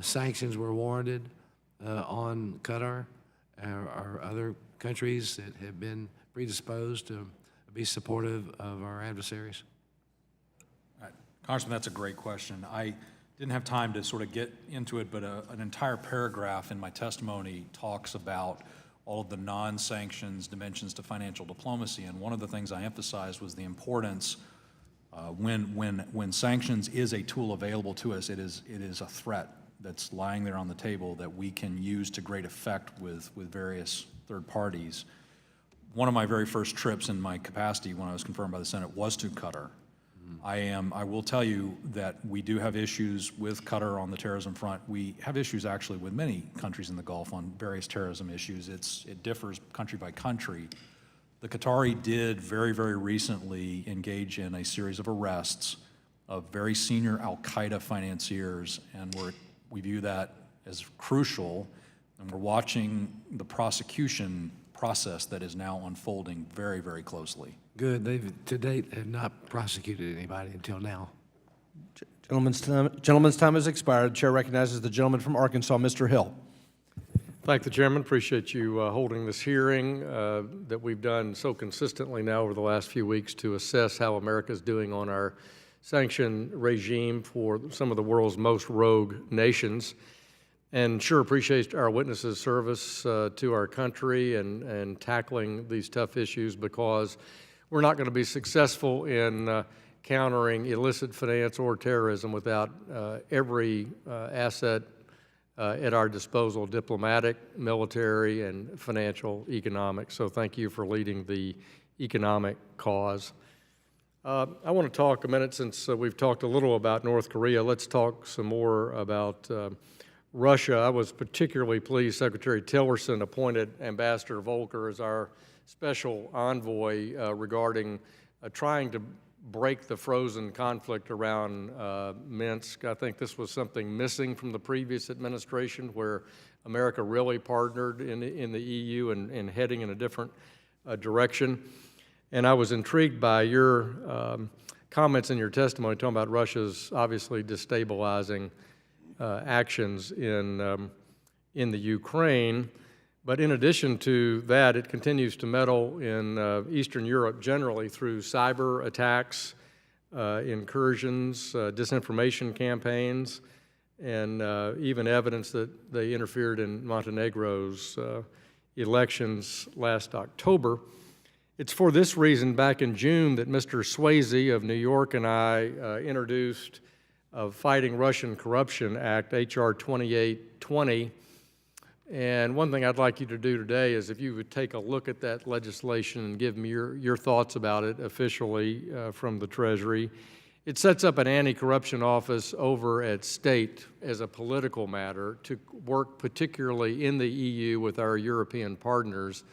sanctions were warranted on Qatar or other countries that have been predisposed to be supportive of our adversaries? Congressman, that's a great question. I didn't have time to sort of get into it, but an entire paragraph in my testimony talks about all of the non-sanctions dimensions to financial diplomacy, and one of the things I emphasized was the importance when sanctions is a tool available to us, it is a threat that's lying there on the table that we can use to great effect with various third parties. One of my very first trips in my capacity when I was confirmed by the Senate was to Qatar. I will tell you that we do have issues with Qatar on the terrorism front. We have issues actually with many countries in the Gulf on various terrorism issues. It differs country by country. The Qatari did very, very recently engage in a series of arrests of very senior al-Qaeda financiers, and we view that as crucial, and we're watching the prosecution process that is now unfolding very, very closely. Good. They've, to date, have not prosecuted anybody until now. Gentleman's time has expired. The chair recognizes the gentleman from Arkansas, Mr. Hill. Thank the chairman. Appreciate you holding this hearing that we've done so consistently now over the last few weeks to assess how America's doing on our sanction regime for some of the world's most rogue nations. And sure appreciate our witnesses' service to our country and tackling these tough issues, because we're not going to be successful in countering illicit finance or terrorism without every asset at our disposal, diplomatic, military, and financial, economic. So thank you for leading the economic cause. I want to talk a minute, since we've talked a little about North Korea, let's talk some more about Russia. I was particularly pleased Secretary Tillerson appointed Ambassador Volker as our special envoy regarding trying to break the frozen conflict around Minsk. I think this was something missing from the previous administration, where America really partnered in the EU and heading in a different direction. And I was intrigued by your comments in your testimony talking about Russia's obviously destabilizing actions in the Ukraine. But in addition to that, it continues to meddle in Eastern Europe generally through cyber attacks, incursions, disinformation campaigns, and even evidence that they interfered in Montenegro's elections last October. It's for this reason, back in June, that Mr. Swayze of New York and I introduced a Fighting Russian Corruption Act, H.R. 2820. And one thing I'd like you to do today is if you would take a look at that legislation and give me your thoughts about it officially from the Treasury. It sets up an anti-corruption office over at State as a political matter to work particularly in the EU with our European partners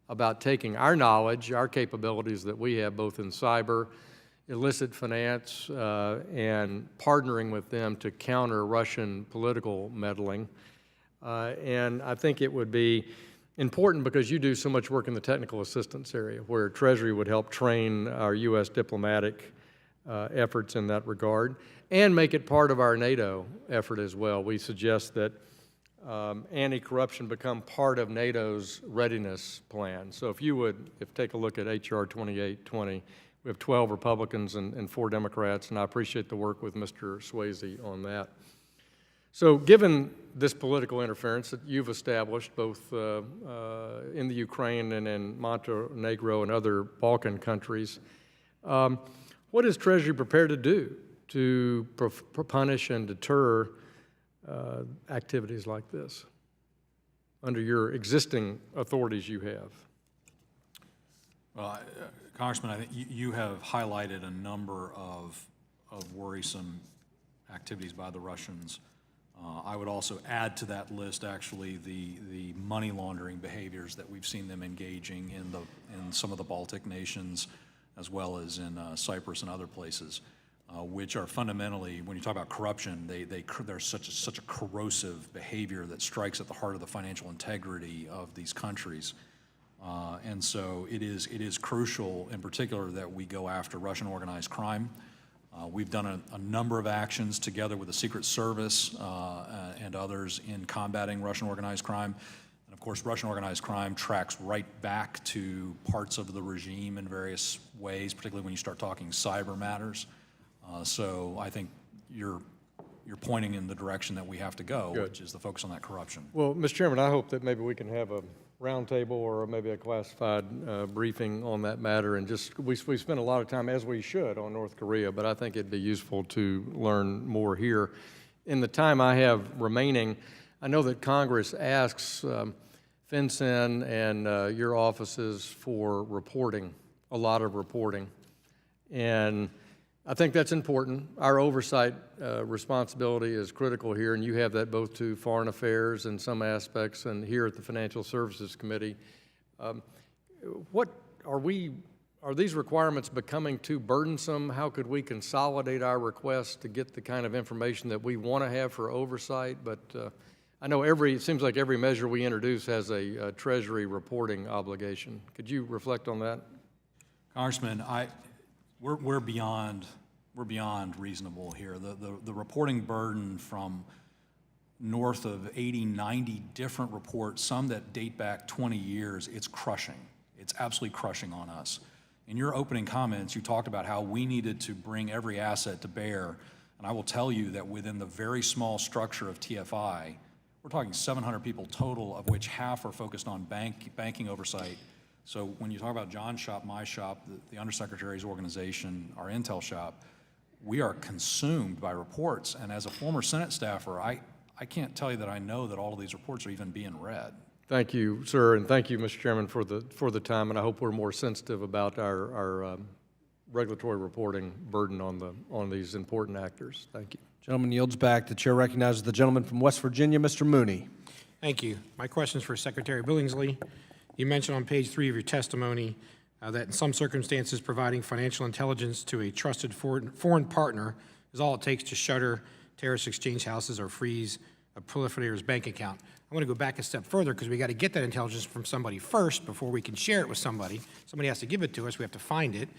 about taking our knowledge, our capabilities that we have both in cyber, illicit finance, and partnering with them to counter Russian political meddling. And I think it would be important because you do so much work in the technical assistance area where Treasury would help train our U.S. diplomatic efforts in that regard and make it part of our NATO effort as well. We suggest that anti-corruption become part of NATO's readiness plan. So if you would take a look at H.R. 2820, we have 12 Republicans and 4 Democrats, and I appreciate the work with Mr. Swayze on that. So given this political interference that you've established both in the Ukraine and in Montenegro and other Balkan countries, what is Treasury prepared to do to punish and deter activities like this under your existing authorities you have? Well, Congressman, I think you have highlighted a number of worrisome activities by the Russians. I would also add to that list actually the money laundering behaviors that we've seen them engaging in some of the Baltic nations, as well as in Cyprus and other places, which are fundamentally, when you talk about corruption, there's such a corrosive behavior that strikes at the heart of the financial integrity of these countries. And so it is crucial, in particular, that we go after Russian organized crime. We've done a number of actions together with the Secret Service and others in combating Russian organized crime. And of course, Russian organized crime tracks right back to parts of the regime in various ways, particularly when you start talking cyber matters. So I think you're pointing in the direction that we have to go, Good. Which is the focus on that corruption. Well, Mr. Chairman, I hope that maybe we can have a roundtable or maybe a classified briefing on that matter, and just we spent a lot of time, as we should, on North Korea, but I think it'd be useful to learn more here. In the time I have remaining, I know that Congress asks FinCEN and your offices for reporting, a lot of reporting, and I think that's important. Our oversight responsibility is critical here, and you have that both to foreign affairs in some aspects and here at the Financial Services Committee. Are these requirements becoming too burdensome? How could we consolidate our requests to get the kind of information that we want to have for oversight? But I know it seems like every measure we introduce has a Treasury reporting obligation. Could you reflect on that? Congressman, we're beyond reasonable here. The reporting burden from north of 80, 90 different reports, some that date back 20 years, it's crushing. It's absolutely crushing on us. In your opening comments, you talked about how we needed to bring every asset to bear, and I will tell you that within the very small structure of TFI, we're talking 700 people total, of which half are focused on banking oversight. So when you talk about John's shop, my shop, the Undersecretary's organization, our intel shop, we are consumed by reports. And as a former Senate staffer, I can't tell you that I know that all of these reports are even being read. Thank you, sir, and thank you, Mr. Chairman, for the time. And I hope we're more sensitive about our regulatory reporting burden on these important actors. Thank you. Gentleman yields back. The chair recognizes the gentleman from West Virginia, Mr. Mooney. Thank you. My question is for Secretary Billingsley. You mentioned on page 3 of your testimony that in some circumstances providing financial intelligence to a trusted foreign partner is all it takes to shutter terrorist exchange houses or freeze a proliferator's bank account. I want to go back a step further because we got to get that intelligence from somebody first before we can share it with somebody. Somebody has to give it to us. We have to find it.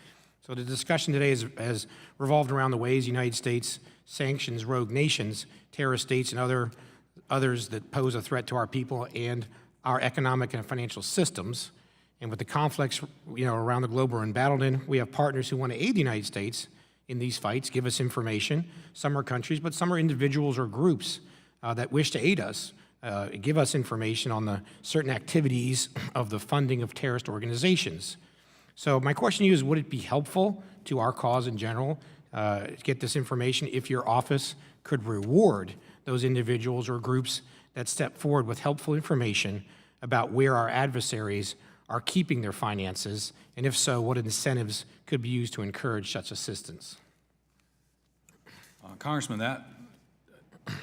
So the discussion today has revolved around the ways the United States sanctions rogue nations, terrorist states, and others that pose a threat to our people and our economic and financial systems. And with the conflicts, around the globe we're embattled in, we have partners who want to aid the United States in these fights, give us information. Some are countries, but some are individuals or groups that wish to aid us, give us information on the certain activities of the funding of terrorist organizations. So my question to you is, would it be helpful to our cause in general to get this information if your office could reward those individuals or groups that step forward with helpful information about where our adversaries are keeping their finances, and if so, what incentives could be used to encourage such assistance? Congressman,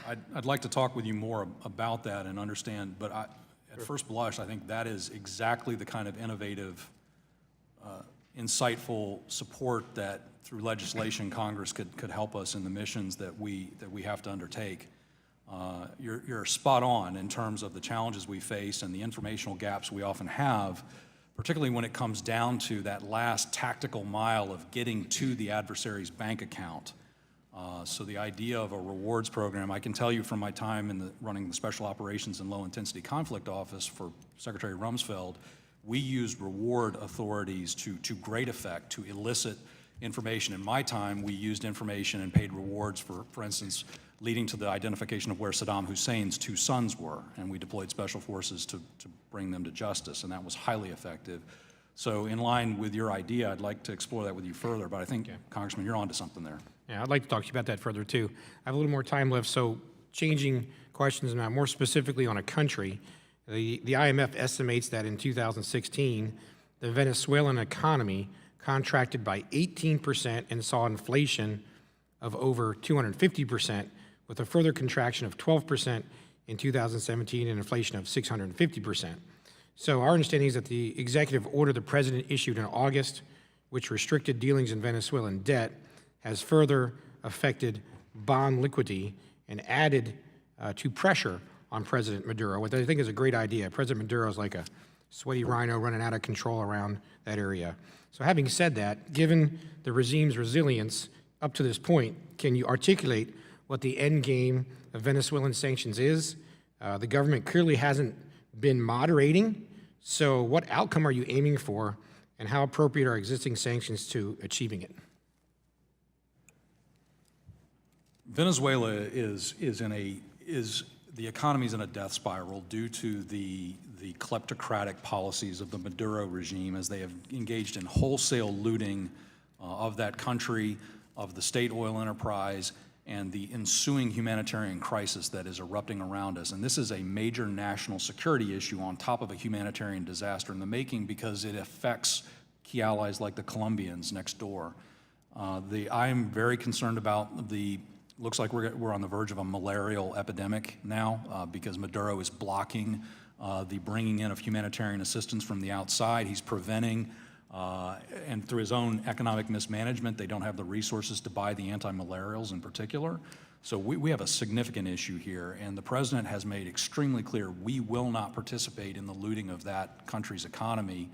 I'd like to talk with you more about that and understand, but at first blush, I think that is exactly the kind of innovative, insightful support that through legislation Congress could help us in the missions that we have to undertake. You're spot on in terms of the challenges we face and the informational gaps we often have, particularly when it comes down to that last tactical mile of getting to the adversary's bank account. So the idea of a rewards program, I can tell you from my time in running the Special Operations and Low Intensity Conflict Office for Secretary Rumsfeld, we used reward authorities to great effect to elicit information. In my time, we used information and paid rewards for instance, leading to the identification of where Saddam Hussein's 2 sons were, and we deployed special forces to bring them to justice, and that was highly effective. So in line with your idea, I'd like to explore that with you further, but I think, Congressman, you're onto something there. Yeah, I'd like to talk to you about that further too. I have a little more time left, so changing questions now, more specifically on a country. The IMF estimates that in 2016, the Venezuelan economy contracted by 18% and saw inflation of over 250%, with a further contraction of 12% in 2017 and inflation of 650%. So our understanding is that the executive order the president issued in August, which restricted dealings in Venezuelan debt, has further affected bond liquidity and added to pressure on President Maduro, which I think is a great idea. President Maduro is like a sweaty rhino running out of control around that area. So having said that, given the regime's resilience up to this point, can you articulate what the end game of Venezuelan sanctions is? The government clearly hasn't been moderating, so what outcome are you aiming for, and how appropriate are existing sanctions to achieving it? Venezuela the economy's in a death spiral due to the kleptocratic policies of the Maduro regime, as they have engaged in wholesale looting of that country, of the state oil enterprise, and the ensuing humanitarian crisis that is erupting around us. And this is a major national security issue on top of a humanitarian disaster in the making, because it affects key allies like the Colombians next door. I am very concerned about looks like we're on the verge of a malarial epidemic now, because Maduro is blocking the bringing in of humanitarian assistance from the outside. He's preventing, and through his own economic mismanagement, they don't have the resources to buy the anti-malarials in particular. So we have a significant issue here, and the president has made extremely clear we will not participate in the looting of that country's economy.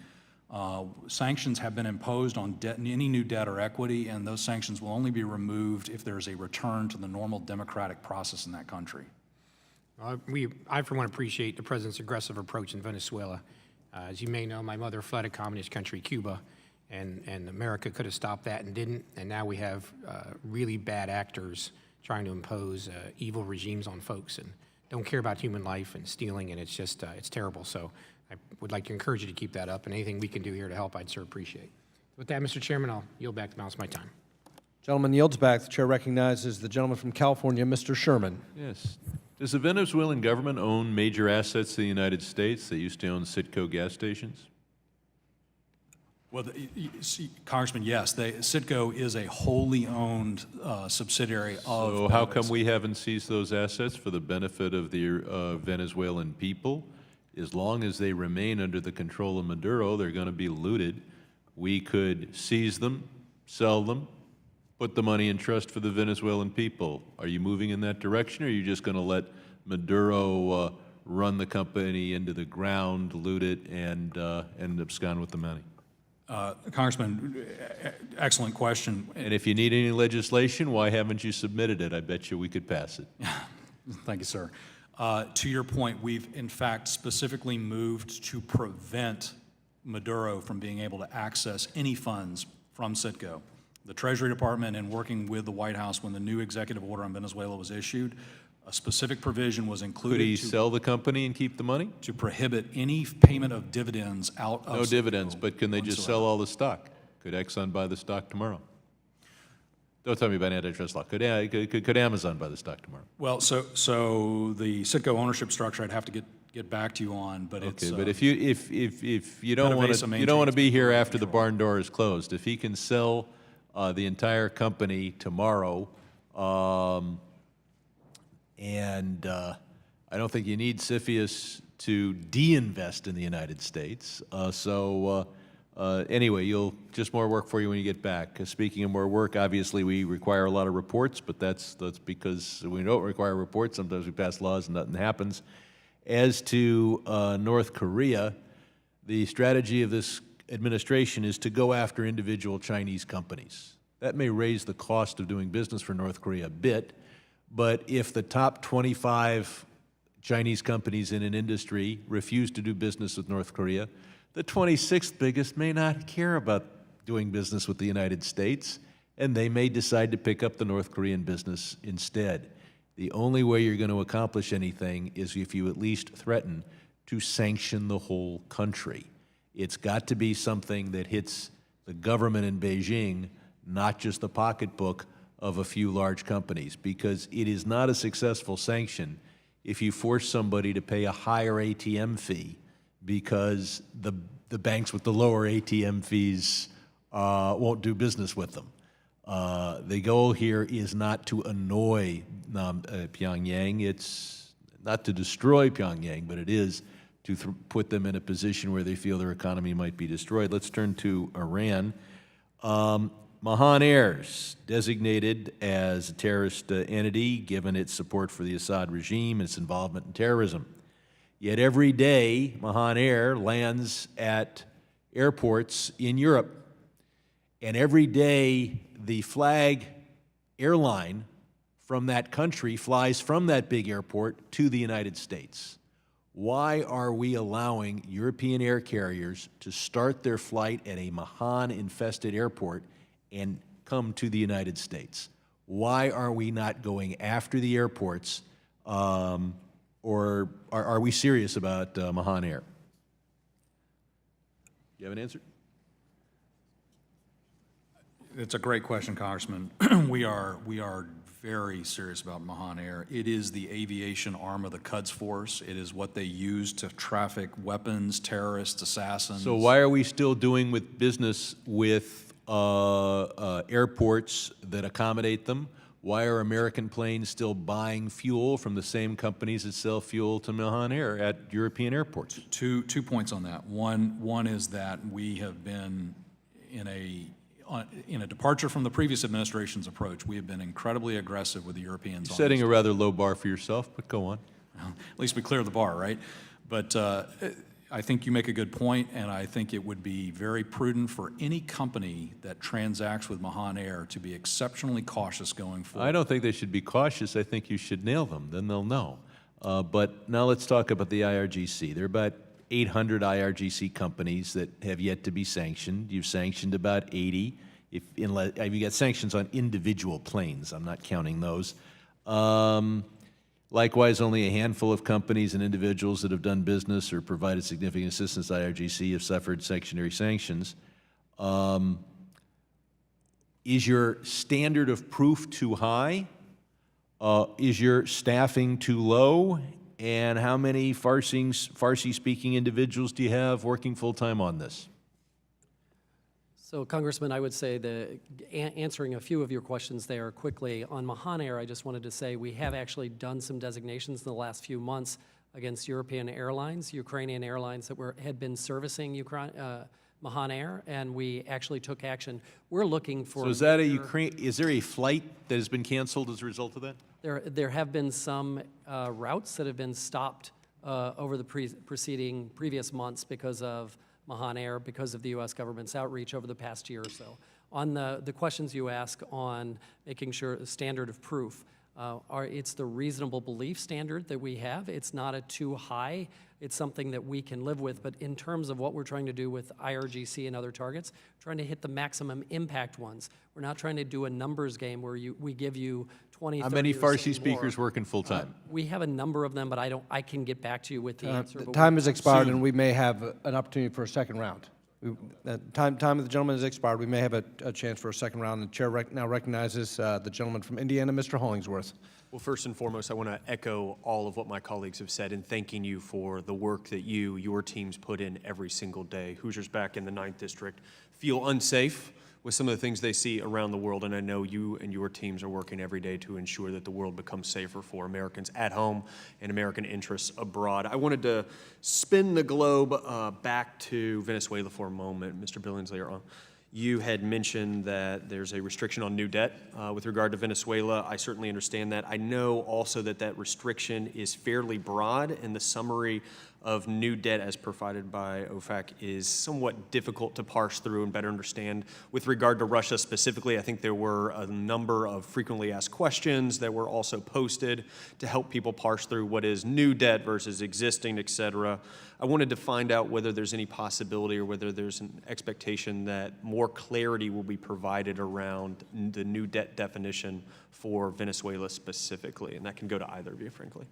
Sanctions have been imposed on any new debt or equity, and those sanctions will only be removed if there is a return to the normal democratic process in that country. I, for one, appreciate the president's aggressive approach in Venezuela. As you may know, my mother fled a communist country, Cuba, and America could have stopped that and didn't, and now we have really bad actors trying to impose evil regimes on folks and don't care about human life and stealing, and it's just, it's terrible. So I would like to encourage you to keep that up, and anything we can do here to help, I'd sure appreciate. With that, Mr. Chairman, I'll yield back the balance of my time. Gentleman yields back. The chair recognizes the gentleman from California, Mr. Sherman. Yes. Does the Venezuelan government own major assets in the United States? They used to own Citgo gas stations. Well, Congressman, yes, Citgo is a wholly owned subsidiary of. So how come we haven't seized those assets for the benefit of the Venezuelan people? As long as they remain under the control of Maduro, they're going to be looted. We could seize them, sell them, put the money in trust for the Venezuelan people. Are you moving in that direction, or are you just going to let Maduro run the company into the ground, loot it, and abscond with the money? Congressman, excellent question. And if you need any legislation, why haven't you submitted it? I bet you we could pass it. Thank you, sir. To your point, we've in fact specifically moved to prevent Maduro from being able to access any funds from Citgo. The Treasury Department, in working with the White House when the new executive order on Venezuela was issued, a specific provision was included Could he to sell the company and keep the money? prohibit any payment of dividends out of No Citgo dividends, but can they just whatsoever. sell all the stock? Could Exxon buy the stock tomorrow? Don't tell me about antitrust law. Could Amazon buy the stock tomorrow? Well, so the Citgo ownership structure, I'd have to get back to you on, but it's. Okay, but if you don't want PDVSA to be here maintains after the barn door is closed, if he can sell the entire company tomorrow, and I don't think you need CFIUS to de-invest in the United States. Anyway, you'll just more work for you when you get back. Speaking of more work, obviously we require a lot of reports, but that's because we don't require reports. Sometimes we pass laws and nothing happens. As to North Korea, the strategy of this administration is to go after individual Chinese companies. That may raise the cost of doing business for North Korea a bit, but if the top 25 Chinese companies in an industry refuse to do business with North Korea, the 26th biggest may not care about doing business with the United States, and they may decide to pick up the North Korean business instead. The only way you're going to accomplish anything is if you at least threaten to sanction the whole country. It's got to be something that hits the government in Beijing, not just the pocketbook of a few large companies, because it is not a successful sanction if you force somebody to pay a higher ATM fee because the banks with the lower ATM fees won't do business with them. The goal here is not to annoy Pyongyang. It's not to destroy Pyongyang, but it is to put them in a position where they feel their economy might be destroyed. Let's turn to Iran. Mahan Air's designated as a terrorist entity, given its support for the Assad regime and its involvement in terrorism. Yet every day, Mahan Air lands at airports in Europe. And every day, the flag airline from that country flies from that big airport to the United States. Why are we allowing European air carriers to start their flight at a Mahan-infested airport and come to the United States? Why are we not going after the airports, or are we serious about Mahan Air? You have an answer? It's a great question, Congressman. We are very serious about Mahan Air. It is the aviation arm of the Quds Force. It is what they use to traffic weapons, terrorists, assassins. So why are we still doing business with airports that accommodate them? Why are American planes still buying fuel from the same companies that sell fuel to Mahan Air at European airports? Two points on that. One is that we have been in a departure from the previous administration's approach. We have been incredibly aggressive with the Europeans. You're setting a rather low bar for yourself, but go on. At least we clear the bar, right? But I think you make a good point, and I think it would be very prudent for any company that transacts with Mahan Air to be exceptionally cautious going forward. I don't think they should be cautious. I think you should nail them. Then they'll know. But now let's talk about the IRGC. There are about 800 IRGC companies that have yet to be sanctioned. You've sanctioned about 80. You got sanctions on individual planes. I'm not counting those. Likewise, only a handful of companies and individuals that have done business or provided significant assistance to IRGC have suffered secondary sanctions. Is your standard of proof too high? Is your staffing too low? And how many Farsi-speaking individuals do you have working full-time on this? So, Congressman, I would say answering a few of your questions there quickly. On Mahan Air, I just wanted to say we have actually done some designations in the last few months against European airlines, Ukrainian airlines that had been servicing Mahan Air, and we actually took action. We're looking for. So is that is there a flight that has been canceled as a result of that? There have been some routes that have been stopped over the previous months because of Mahan Air, because of the U.S. government's outreach over the past year or so. On the questions you ask on making sure the standard of proof, It's the reasonable belief standard that we have. It's not a too high. It's something that we can live with. But in terms of what we're trying to do with IRGC and other targets, trying to hit the maximum impact ones. We're not trying to do a numbers game where we give you 20, How 30, many or Farsi 60 speakers more. working full-time? We have a number of them, but I can get back to you with the answer. The but time has expired, and we may have an opportunity for a second round. Time of the gentleman has expired. We may have a chance for a second round. The chair now recognizes the gentleman from Indiana, Mr. Hollingsworth. Well, first and foremost, I want to echo all of what my colleagues have said in thanking you for the work that your teams put in every single day. Hoosiers back in the 9th District feel unsafe with some of the things they see around the world, and I know you and your teams are working every day to ensure that the world becomes safer for Americans at home and American interests abroad. I wanted to spin the globe back to Venezuela for a moment. Mr. Billingsley, you had mentioned that there's a restriction on new debt with regard to Venezuela. I certainly understand that. I know also that that restriction is fairly broad, and the summary of new debt as provided by OFAC is somewhat difficult to parse through and better understand. With regard to Russia specifically, I think there were a number of frequently asked questions that were also posted to help people parse through what is new debt versus existing, et cetera. I wanted to find out whether there's any possibility or whether there's an expectation that more clarity will be provided around the new debt definition for Venezuela specifically, and that can go to either of you, frankly.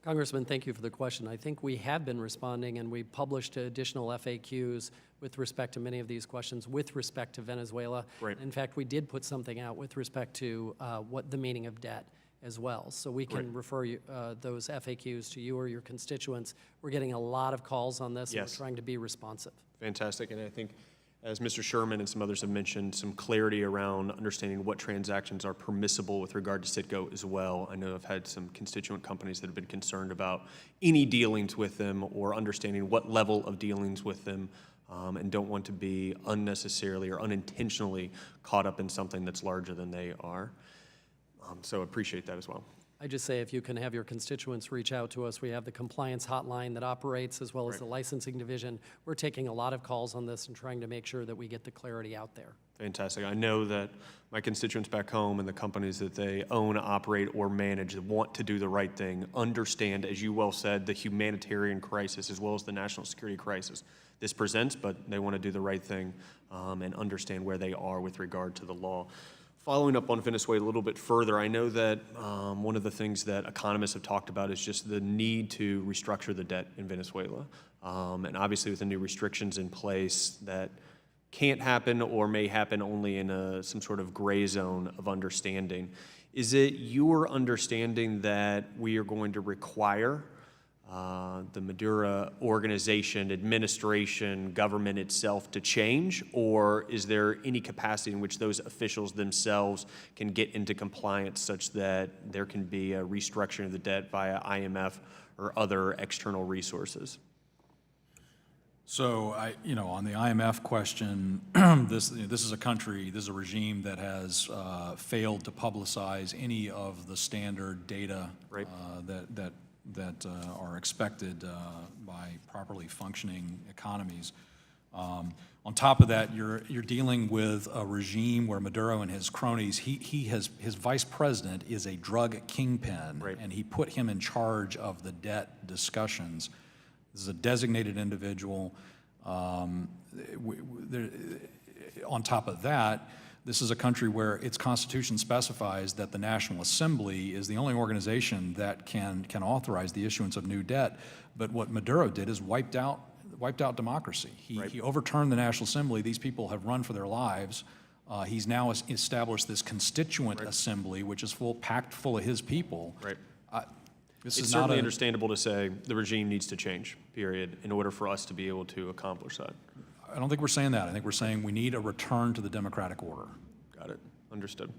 Congressman, thank you for the question. I think we have been responding, and we published additional FAQs with respect to many of these questions with respect to Venezuela. Right. In fact, we did put something out with respect to what the meaning of debt as well. So we can refer you, those FAQs to you or your constituents. We're getting a lot of calls on this, and we're trying to be responsive. Fantastic, and I think, as Mr. Sherman and some others have mentioned, some clarity around understanding what transactions are permissible with regard to Citgo as well. I know I've had some constituent companies that have been concerned about any dealings with them or understanding what level of dealings with them and don't want to be unnecessarily or unintentionally caught up in something that's larger than they are. So appreciate that as well. I just say if you can have your constituents reach out to us, we have the compliance hotline that operates as well as the licensing division. We're taking a lot of calls on this and trying to make sure that we get the clarity out there. Fantastic. I know that my constituents back home and the companies that they own, operate, or manage want to do the right thing, understand, as you well said, the humanitarian crisis as well as the national security crisis this presents, but they want to do the right thing and understand where they are with regard to the law. Following up on Venezuela a little bit further, I know that one of the things that economists have talked about is just the need to restructure the debt in Venezuela. And obviously with the new restrictions in place, that can't happen or may happen only in some sort of gray zone of understanding. Is it your understanding that we are going to require the Maduro organization, administration, government itself to change, or is there any capacity in which those officials themselves can get into compliance such that there can be a restructuring of the debt via IMF or other external resources? So, on the IMF question, this is a country, this is a regime that has failed to publicize any of the standard data that are expected by properly functioning economies. On top of that, you're dealing with a regime where Maduro and his cronies, his vice president is a drug kingpin, and he put him in charge of the debt discussions. This is a designated individual. On top of that, this is a country where its constitution specifies that the National Assembly is the only organization that can authorize the issuance of new debt. But what Maduro did is wiped out democracy. He overturned the National Assembly. These people have run for their lives. He's now established this constituent assembly, which is packed full of his people. It's certainly understandable to say the regime needs to change, period, in order for us to be able to accomplish that. I don't think we're saying that. I think we're saying we need a return to the democratic order. Got it. Understood.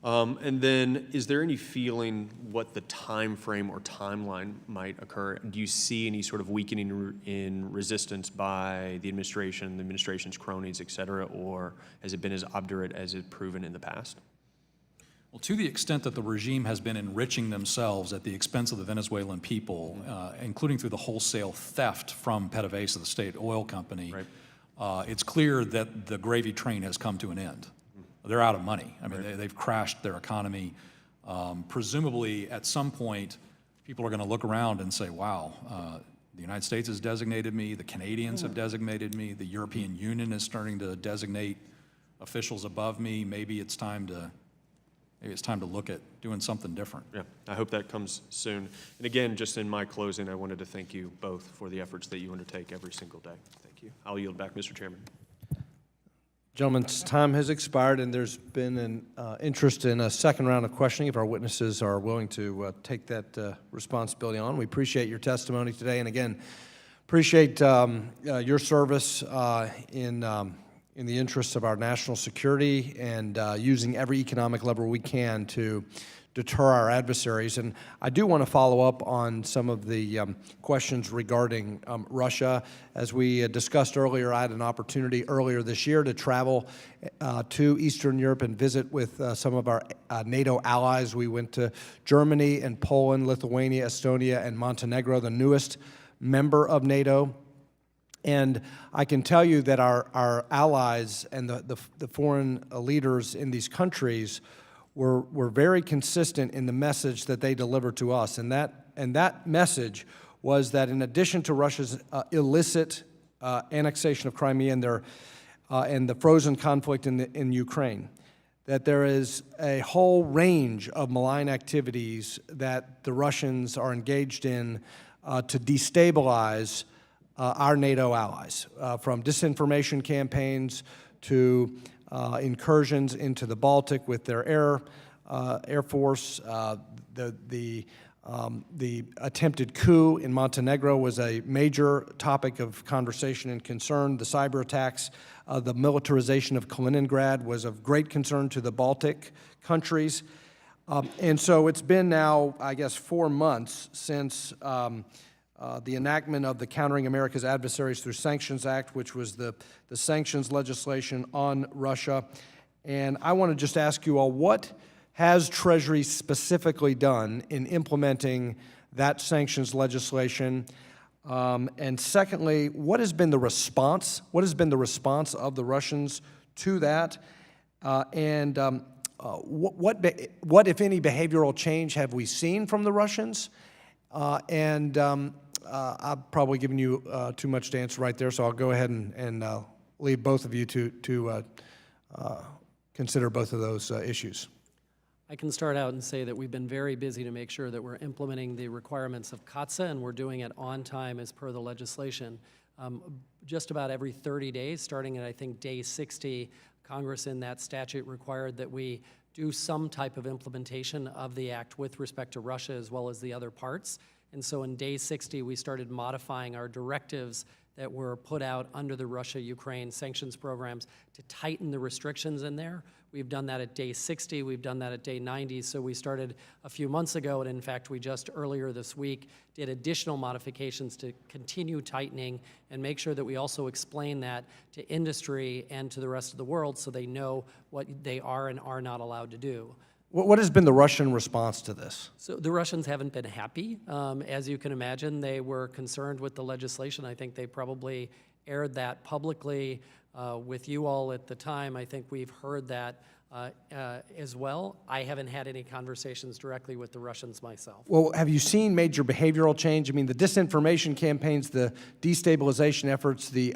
And then, is there any feeling what the time frame or timeline might occur? Do you see any sort of weakening in resistance by the administration's cronies, et cetera, or has it been as obdurate as it's proven in the past? Well, to the extent that the regime has been enriching themselves at the expense of the Venezuelan people, including through the wholesale theft from PDVSA, the state oil company, it's clear that the gravy train has come to an end. They're out of money. I mean, they've crashed their economy. Presumably, at some point, people are going to look around and say, wow, the United States has designated me, the Canadians have designated me, the European Union is starting to designate officials above me. Maybe it's time to look at doing something different. Yeah, I hope that comes soon. And again, just in my closing, I wanted to thank you both for the efforts that you undertake every single day. Thank you. I'll yield back, Mr. Chairman. Gentlemen's time has expired, and there's been an interest in a second round of questioning if our witnesses are willing to take that responsibility on. We appreciate your testimony today, and again, appreciate your service in the interests of our national security and using every economic lever we can to deter our adversaries. And I do want to follow up on some of the questions regarding Russia. As we discussed earlier, I had an opportunity earlier this year to travel to Eastern Europe and visit with some of our NATO allies. We went to Germany and Poland, Lithuania, Estonia, and Montenegro, the newest member of NATO. And I can tell you that our allies and the foreign leaders in these countries were very consistent in the message that they delivered to us. And that message was that in addition to Russia's illicit annexation of Crimea and the frozen conflict in Ukraine, that there is a whole range of malign activities that the Russians are engaged in to destabilize our NATO allies, from disinformation campaigns to incursions into the Baltic with their air force. The attempted coup in Montenegro was a major topic of conversation and concern. The cyber attacks, the militarization of Kaliningrad was of great concern to the Baltic countries. And so it's been now, I guess, 4 months since the enactment of the Countering America's Adversaries Through Sanctions Act, which was the sanctions legislation on Russia. And I want to just ask you all, what has Treasury specifically done in implementing that sanctions legislation? And secondly, what has been the response? What has been the response of the Russians to that? What, if any, behavioral change have we seen from the Russians? I've probably given you too much to answer right there, so I'll go ahead and leave both of you to consider both of those issues. I can start out and say that we've been very busy to make sure that we're implementing the requirements of COTSA, and we're doing it on time as per the legislation. Just about every 30 days, starting at, I think, day 60, Congress in that statute required that we do some type of implementation of the act with respect to Russia as well as the other parts. And so in day 60, we started modifying our directives that were put out under the Russia-Ukraine sanctions programs to tighten the restrictions in there. We've done that at day 60, we've done that at day 90, so we started a few months ago, and in fact, we just earlier this week did additional modifications to continue tightening and make sure that we also explain that to industry and to the rest of the world so they know what they are and are not allowed to do. What has been the Russian response to this? So the Russians haven't been happy. As you can imagine, they were concerned with the legislation. I think they probably aired that publicly with you all at the time. I think we've heard that as well. I haven't had any conversations directly with the Russians myself. Well, have you seen major behavioral change? I mean, the disinformation campaigns, the destabilization efforts, the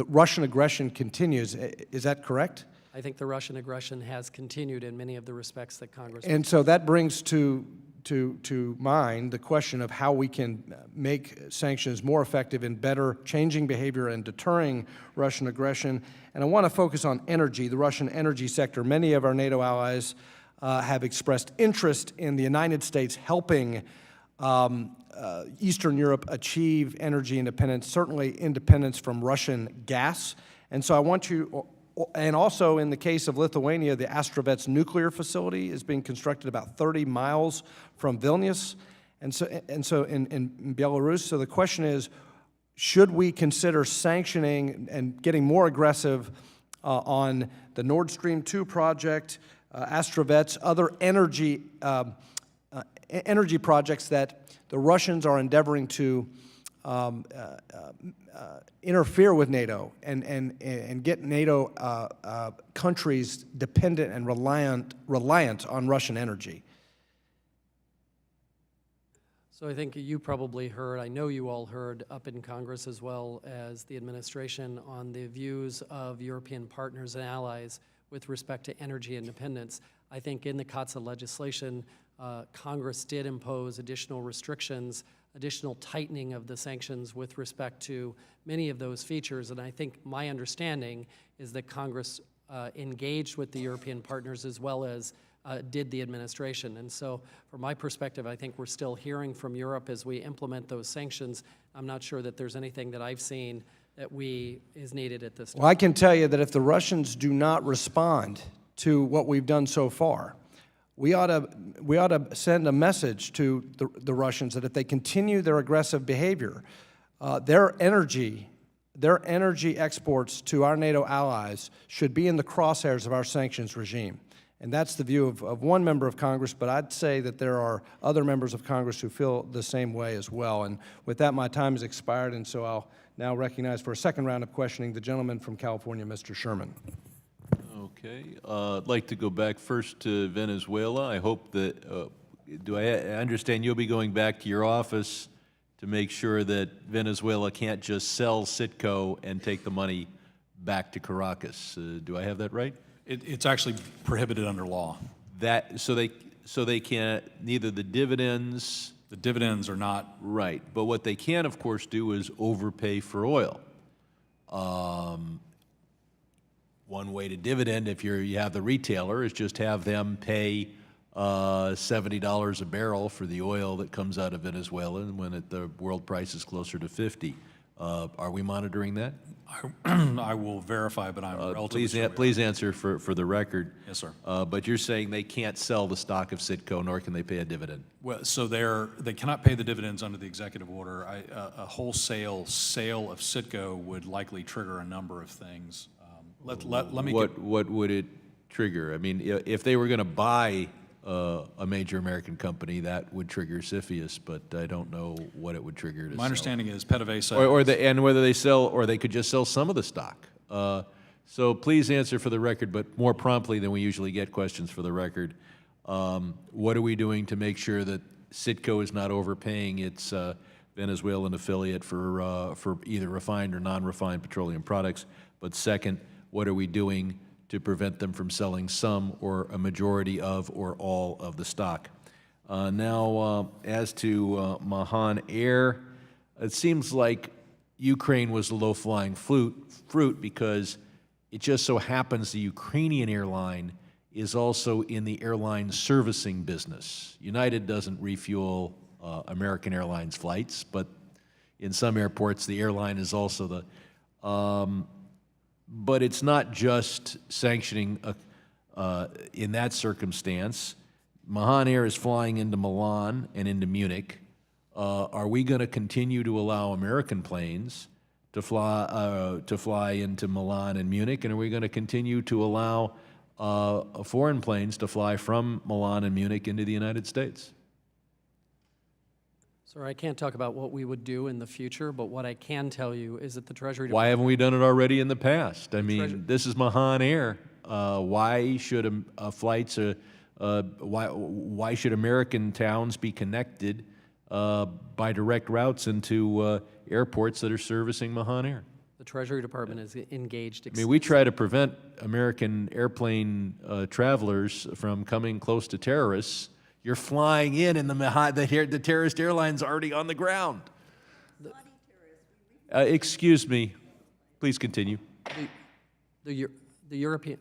Russian aggression continues. Is that correct? I think the Russian aggression has continued in many of the respects that Congress. And so that brings to mind the question of how we can make sanctions more effective in better changing behavior and deterring Russian aggression. And I want to focus on energy, the Russian energy sector. Many of our NATO allies have expressed interest in the United States helping Eastern Europe achieve energy independence, certainly independence from Russian gas. And so I want you. And also in the case of Lithuania, the Astravets nuclear facility is being constructed about 30 miles from Vilnius, and so in Belarus. So the question is, should we consider sanctioning and getting more aggressive on the Nord Stream 2 project, Astravets, other energy projects that the Russians are endeavoring to interfere with NATO and get NATO countries dependent and reliant on Russian energy? So I think you probably heard, I know you all heard up in Congress as well as the administration on the views of European partners and allies with respect to energy independence. I think in the COTSA legislation, Congress did impose additional restrictions, additional tightening of the sanctions with respect to many of those features. And I think my understanding is that Congress engaged with the European partners as well as did the administration. And so from my perspective, I think we're still hearing from Europe as we implement those sanctions. I'm not sure that there's anything that I've seen that is needed at this time. Well, I can tell you that if the Russians do not respond to what we've done so far, we ought to send a message to the Russians that if they continue their aggressive behavior, their energy exports to our NATO allies should be in the crosshairs of our sanctions regime. And that's the view of one member of Congress, but I'd say that there are other members of Congress who feel the same way as well. And with that, my time has expired, and so I'll now recognize for a second round of questioning the gentleman from California, Mr. Sherman. Okay, I'd like to go back first to Venezuela. I hope that, I understand you'll be going back to your office to make sure that Venezuela can't just sell Citgo and take the money back to Caracas. Do I have that right? It's actually prohibited under law. So they can't, neither the dividends. The dividends are not. Right, but what they can, of course, do is overpay for oil. One way to dividend, if you have the retailer, is just have them pay $70 a barrel for the oil that comes out of Venezuela, and when the world price is closer to 50. Are we monitoring that? I will verify, but I'm relatively sure. Please answer for the record. Yes, sir. But you're saying they can't sell the stock of Citgo, nor can they pay a dividend? Well, so they cannot pay the dividends under the executive order. A wholesale sale of Citgo would likely trigger a number of things. Let me What would it trigger? I mean, if they were going to buy a major American company, that would trigger CFIUS, but I don't know what it would trigger to My sell. understanding is PDVSA. And whether they sell, or they could just sell some of the stock. So please answer for the record, but more promptly than we usually get questions for the record. What are we doing to make sure that Citgo is not overpaying its Venezuelan affiliate for either refined or non-refined petroleum products? But second, what are we doing to prevent them from selling some or a majority of or all of the stock? Now, as to Mahan Air, it seems like Ukraine was the low-flying fruit because it just so happens the Ukrainian airline is also in the airline servicing business. United doesn't refuel American Airlines flights, but in some airports the airline is also the... But it's not just sanctioning in that circumstance. Mahan Air is flying into Milan and into Munich. Are we going to continue to allow American planes to fly into Milan and Munich, and are we going to continue to allow foreign planes to fly from Milan and Munich into the United States? Sir, I can't talk about what we would do in the future, but what I can tell you is that the Treasury Why Department... haven't we done it already in the past? I mean, this is Mahan Air. Why should flights, why should American towns be connected by direct routes into airports that are servicing Mahan Air? The Treasury Department is engaged... I mean, we try to prevent American airplane travelers from coming close to terrorists. You're flying in the terrorist airline's already on the ground. Excuse me. Please continue. The European...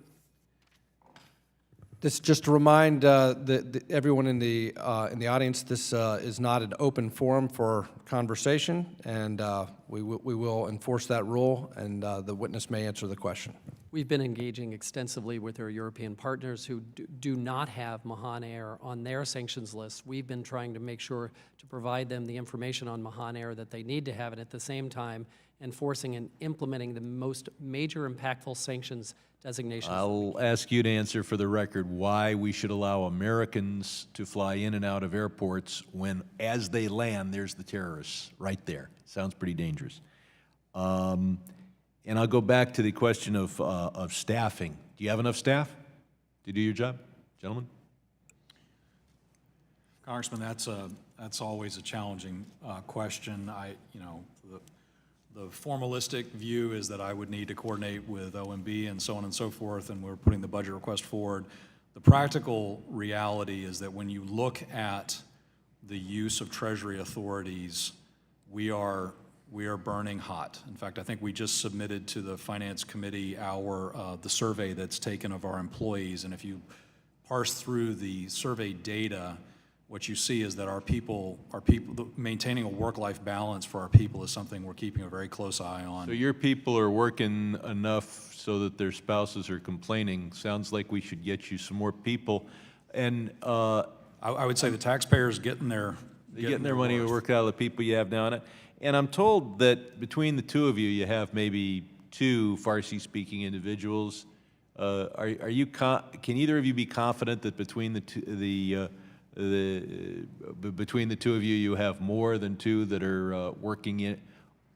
This just to remind everyone in the audience, this is not an open forum for conversation, and we will enforce that rule, and the witness may answer the question. We've been engaging extensively with our European partners who do not have Mahan Air on their sanctions list. We've been trying to make sure to provide them the information on Mahan Air that they need to have, and at the same time enforcing and implementing the most major impactful sanctions designations. I'll ask you to answer for the record why we should allow Americans to fly in and out of airports when, as they land, there's the terrorists right there. Sounds pretty dangerous. And I'll go back to the question of staffing. Do you have enough staff to do your job, gentlemen? Congressman, that's That's always a challenging question. The formalistic view is that I would need to coordinate with OMB and so on and so forth, and we're putting the budget request forward. The practical reality is that when you look at the use of Treasury authorities, we are burning hot. In fact, I think we just submitted to the Finance Committee the survey that's taken of our employees, and if you parse through the survey data, what you see is that maintaining a work-life balance for our people is something we're keeping a very close eye on. So your people are working enough so that their spouses are complaining. Sounds like we should get you some more people. And I would say the taxpayers getting their money to work out of the people you have now. And I'm told that between the two of you, you have maybe 2 Farsi-speaking individuals. Can either of you be confident that between the two of you, you have more than 2 that are working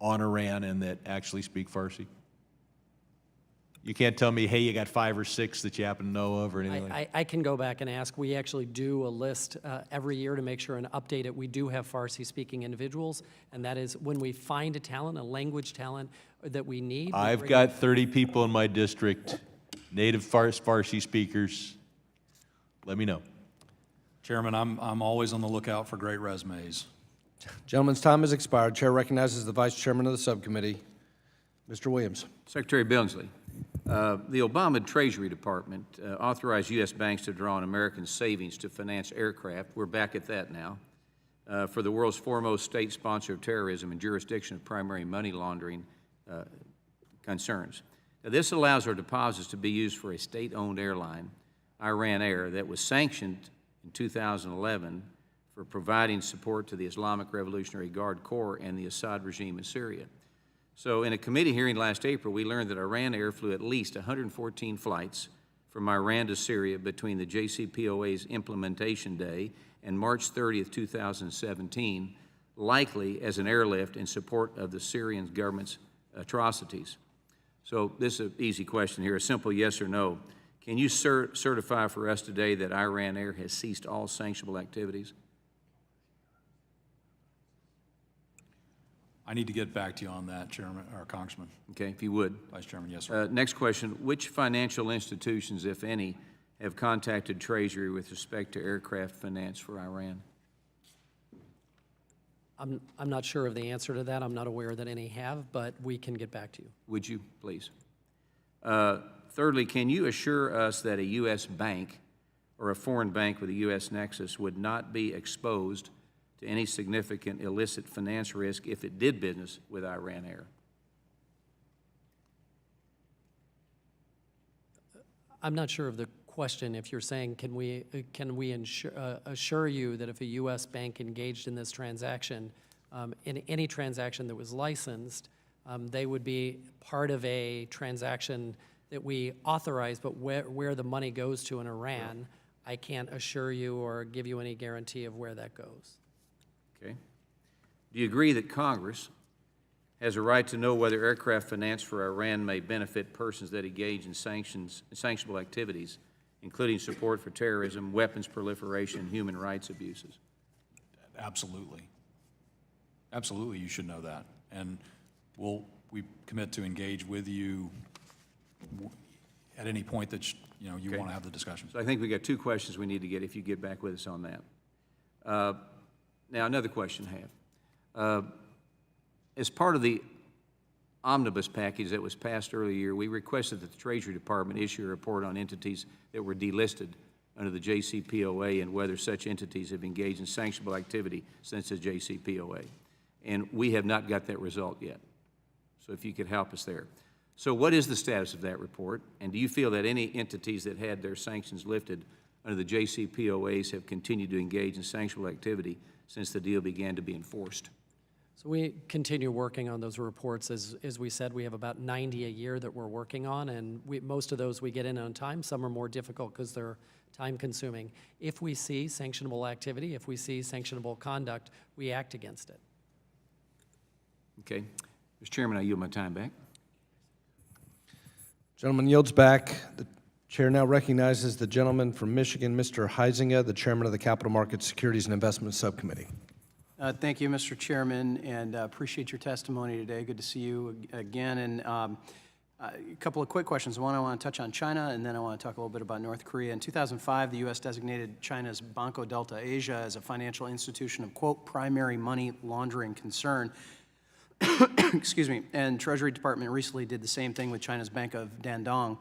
on Iran and that actually speak Farsi? You can't tell me, hey, you got 5 or 6 that you happen to know of or anything like that? I can go back and ask. We actually do a list every year to make sure and update it. We do have Farsi-speaking individuals, and that is when we find a talent, a language talent that we need. I've got 30 people in my district, native Farsi speakers. Let me know. Chairman, I'm always on the lookout for great resumes. Gentleman's time has expired. Chair recognizes the Vice Chairman of the Subcommittee, Mr. Williams. Secretary Billingsley, the Obama Treasury Department authorized U.S. banks to draw on American savings to finance aircraft. We're back at that now. For the world's foremost state sponsor of terrorism and jurisdiction of primary money laundering concerns. Now, this allows our deposits to be used for a state-owned airline, Iran Air, that was sanctioned in 2011 for providing support to the Islamic Revolutionary Guard Corps and the Assad regime in Syria. So in a committee hearing last April, we learned that Iran Air flew at least 114 flights from Iran to Syria between the JCPOA's implementation day and March 30th, 2017, likely as an airlift in support of the Syrian government's atrocities. So this is an easy question here, a simple yes or no. Can you certify for us today that Iran Air has ceased all sanctionable activities? I need to get back to you on that, Chairman, or Congressman. Okay, if you would. Vice Chairman, yes, sir. Next question. Which financial institutions, if any, have contacted Treasury with respect to aircraft finance for Iran? I'm not sure of the answer to that. I'm not aware that any have, but we can get back to you. Would you, please? Thirdly, can you assure us that a U.S. bank or a foreign bank with a U.S. nexus would not be exposed to any significant illicit finance risk if it did business with Iran Air? I'm not sure of the question. If you're saying, can we assure you that if a U.S. bank engaged in this transaction, in any transaction that was licensed, they would be part of a transaction that we authorize, but where the money goes to in Iran, I can't assure you or give you any guarantee of where that goes. Okay. Do you agree that Congress has a right to know whether aircraft finance for Iran may benefit persons that engage in sanctionable activities, including support for terrorism, weapons proliferation, and human rights abuses? Absolutely. Absolutely, you should know that. And we commit to engage with you at any point that you want to have the discussion. So I think we got 2 questions we need to get if you get back with us on that. Now, another question I have. As part of the omnibus package that was passed earlier, we requested that the Treasury Department issue a report on entities that were delisted under the JCPOA and whether such entities have engaged in sanctionable activity since the JCPOA. And we have not got that result yet. So if you could help us there. So what is the status of that report? And do you feel that any entities that had their sanctions lifted under the JCPOAs have continued to engage in sanctionable activity since the deal began to be enforced? So we continue working on those reports. As we said, we have about 90 a year that we're working on, and most of those we get in on time. Some are more difficult because they're time-consuming. If we see sanctionable activity, if we see sanctionable conduct, we act against it. Okay. Mr. Chairman, I yield my time back. Gentleman yields back. The chair now recognizes the gentleman from Michigan, Mr. Huizinga, the chairman of the Capital Markets, Securities, and Investment Subcommittee. Thank you, Mr. Chairman, and appreciate your testimony today. Good to see you again. And a couple of quick questions. One, I want to touch on China, and then I want to talk a little bit about North Korea. In 2005, the U.S. designated China's Banco Delta Asia as a financial institution of, quote, primary money laundering concern. Excuse me. And Treasury Department recently did the same thing with China's Bank of Dandong.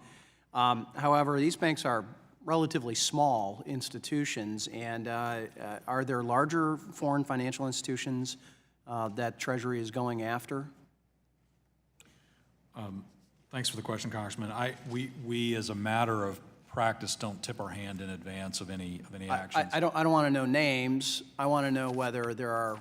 However, these banks are relatively small institutions, and are there larger foreign financial institutions that Treasury is going after? Thanks for the question, Congressman. We as a matter of practice, don't tip our hand in advance of any actions. I don't want to know names. I want to know whether there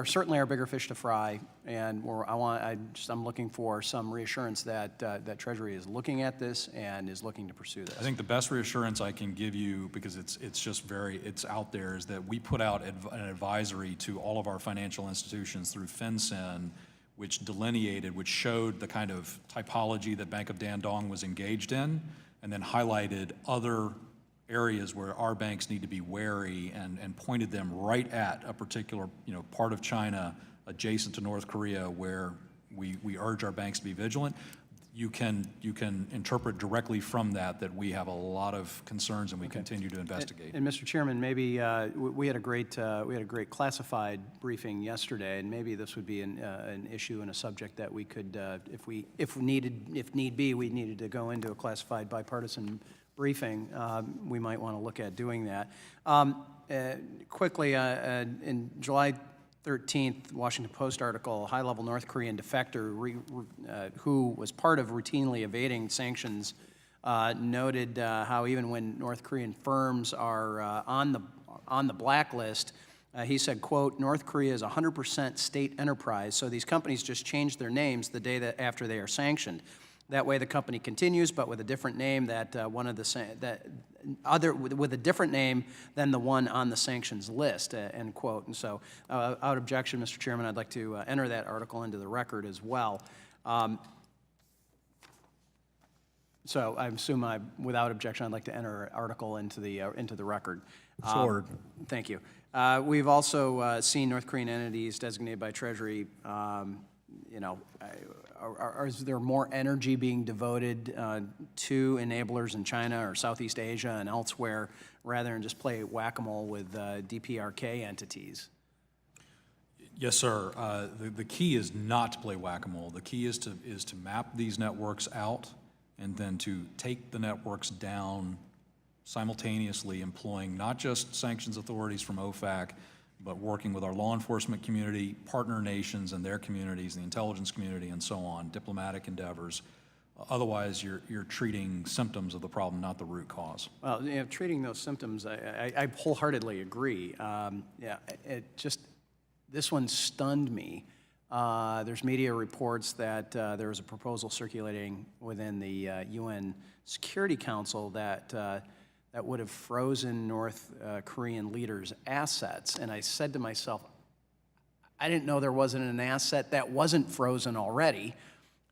certainly are bigger fish to fry, and I'm looking for some reassurance that that Treasury is looking at this and is looking to pursue this. I think the best reassurance I can give you, because it's out there, is that we put out an advisory to all of our financial institutions through FinCEN, which showed the kind of typology that Bank of Dandong was engaged in, and then highlighted other areas where our banks need to be wary, and pointed them right at a particular part of China adjacent to North Korea where we urge our banks to be vigilant. You can interpret directly from that we have a lot of concerns, and we continue to investigate. And Mr. Chairman, maybe we had a great classified briefing yesterday, and maybe this would be an issue and a subject that we could, if need be, we needed to go into a classified bipartisan briefing. We might want to look at doing that. Quickly, in July 13th, Washington Post article, high-level North Korean defector who was part of routinely evading sanctions noted how even when North Korean firms are on the blacklist, he said, quote, North Korea is 100% state enterprise, so these companies just change their names the day after they are sanctioned. That way the company continues, but with a different name with a different name than the one on the sanctions list, end quote. And so, without objection, Mr. Chairman, I'd like to enter that article into the record as well. So I assume without objection, I'd like to enter an article into the record. So ordered. Thank you. We've also seen North Korean entities designated by Treasury. Is there more energy being devoted to enablers in China or Southeast Asia and elsewhere rather than just play whack-a-mole with DPRK entities? Yes, sir. The key is not to play whack-a-mole. The key is to map these networks out and then to take the networks down simultaneously, employing not just sanctions authorities from OFAC, but working with our law enforcement community, partner nations and their communities, the intelligence community, and so on, diplomatic endeavors. Otherwise, you're treating symptoms of the problem, not the root cause. Well, treating those symptoms, I wholeheartedly agree. This one stunned me. There's media reports that there was a proposal circulating within the UN Security Council that would have frozen North Korean leaders' assets. And I said to myself, I didn't know there wasn't an asset that wasn't frozen already.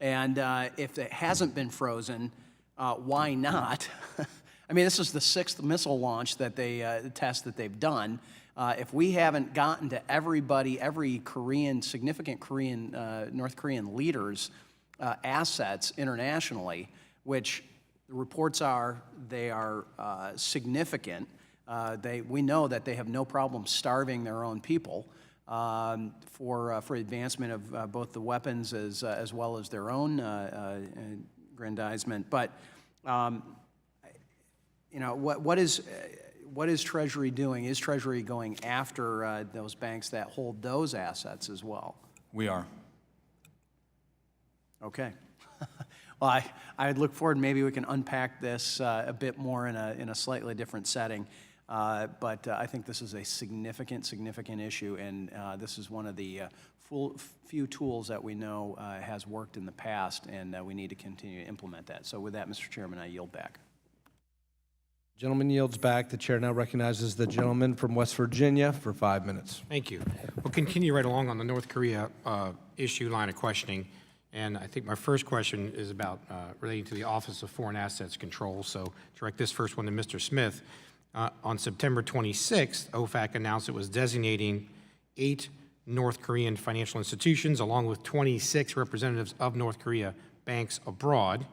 And if it hasn't been frozen, why not? I mean, this is the 6th missile launch that test that they've done. If we haven't gotten to every significant North Korean leader's assets internationally, which the reports are they are significant. We know that they have no problem starving their own people for advancement of both the weapons as well as their own aggrandizement. But what is Treasury doing? Is Treasury going after those banks that hold those assets as well? We are. Okay. Well, I look forward. Maybe we can unpack this a bit more in a slightly different setting. But I think this is a significant issue, and this is one of the few tools that we know has worked in the past, and we need to continue to implement that. So with that, Mr. Chairman, I yield back. Gentleman yields back. The chair now recognizes the gentleman from West Virginia for 5 minutes. Thank you. We'll continue right along on the North Korea issue line of questioning. And I think my first question is about relating to the Office of Foreign Assets Control. So direct this first one to Mr. Smith. On September 26th, OFAC announced it was designating 8 North Korean financial institutions, along with 26 representatives of North Korea banks abroad.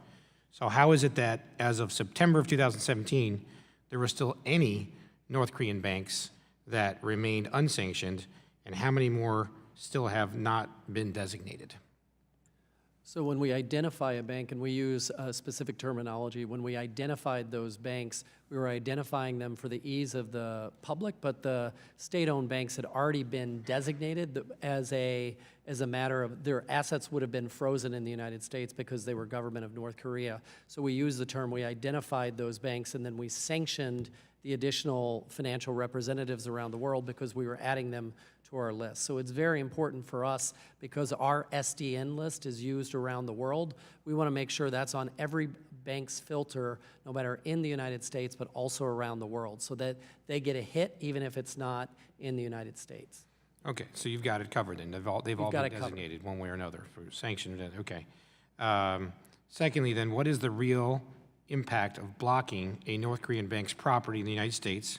So how is it that as of September of 2017, there were still any North Korean banks that remained unsanctioned, and how many more still have not been designated? So when we identify a bank, and we use specific terminology, when we identified those banks, we were identifying them for the ease of the public, but the state-owned banks had already been designated as a matter of their assets would have been frozen in the United States because they were government of North Korea. So we used the term, we identified those banks, and then we sanctioned the additional financial representatives around the world because we were adding them to our list. So it's very important for us because our SDN list is used around the world. We want to make sure that's on every bank's filter, no matter in the United States, but also around the world, so that they get a hit even if it's not in the United States. Okay, so you've got it covered then. They've all been designated one way or another for sanctioned. Okay. Secondly, then, what is the real impact of blocking a North Korean bank's property in the United States?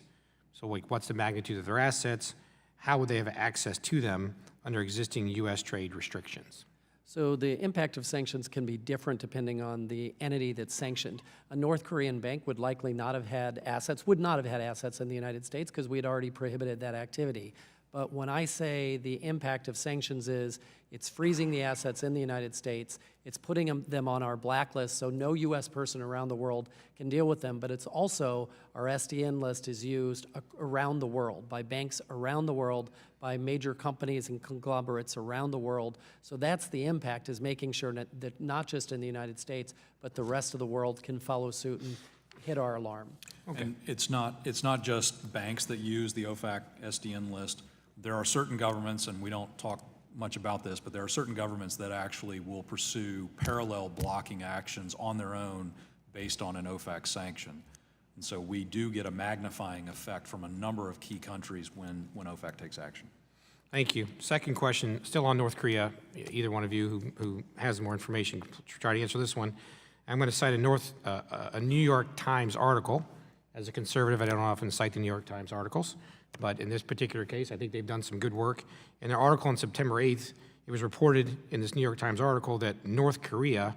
So, like, what's the magnitude of their assets? How would they have access to them under existing U.S. trade restrictions? So the impact of sanctions can be different depending on the entity that's sanctioned. A North Korean bank would likely not have had assets, would not have had assets in the United States because we had already prohibited that activity. But when I say the impact of sanctions is, it's freezing the assets in the United States, it's putting them on our blacklist so no U.S. person around the world can deal with them, but it's also, our SDN list is used around the world, by banks around the world, by major companies and conglomerates around the world. So that's the impact, is making sure that not just in the United States, but the rest of the world can follow suit and hit our alarm. Okay. And it's not just banks that use the OFAC SDN list. There are certain governments, and we don't talk much about this, but there are certain governments that actually will pursue parallel blocking actions on their own based on an OFAC sanction. And so we do get a magnifying effect from a number of key countries when OFAC takes action. Thank you. Second question, still on North Korea. Either one of you who has more information, try to answer this one. I'm going to cite a New York Times article. As a conservative, I don't often cite the New York Times articles, but in this particular case, I think they've done some good work. In their article on September 8th, it was reported in this New York Times article that North Korea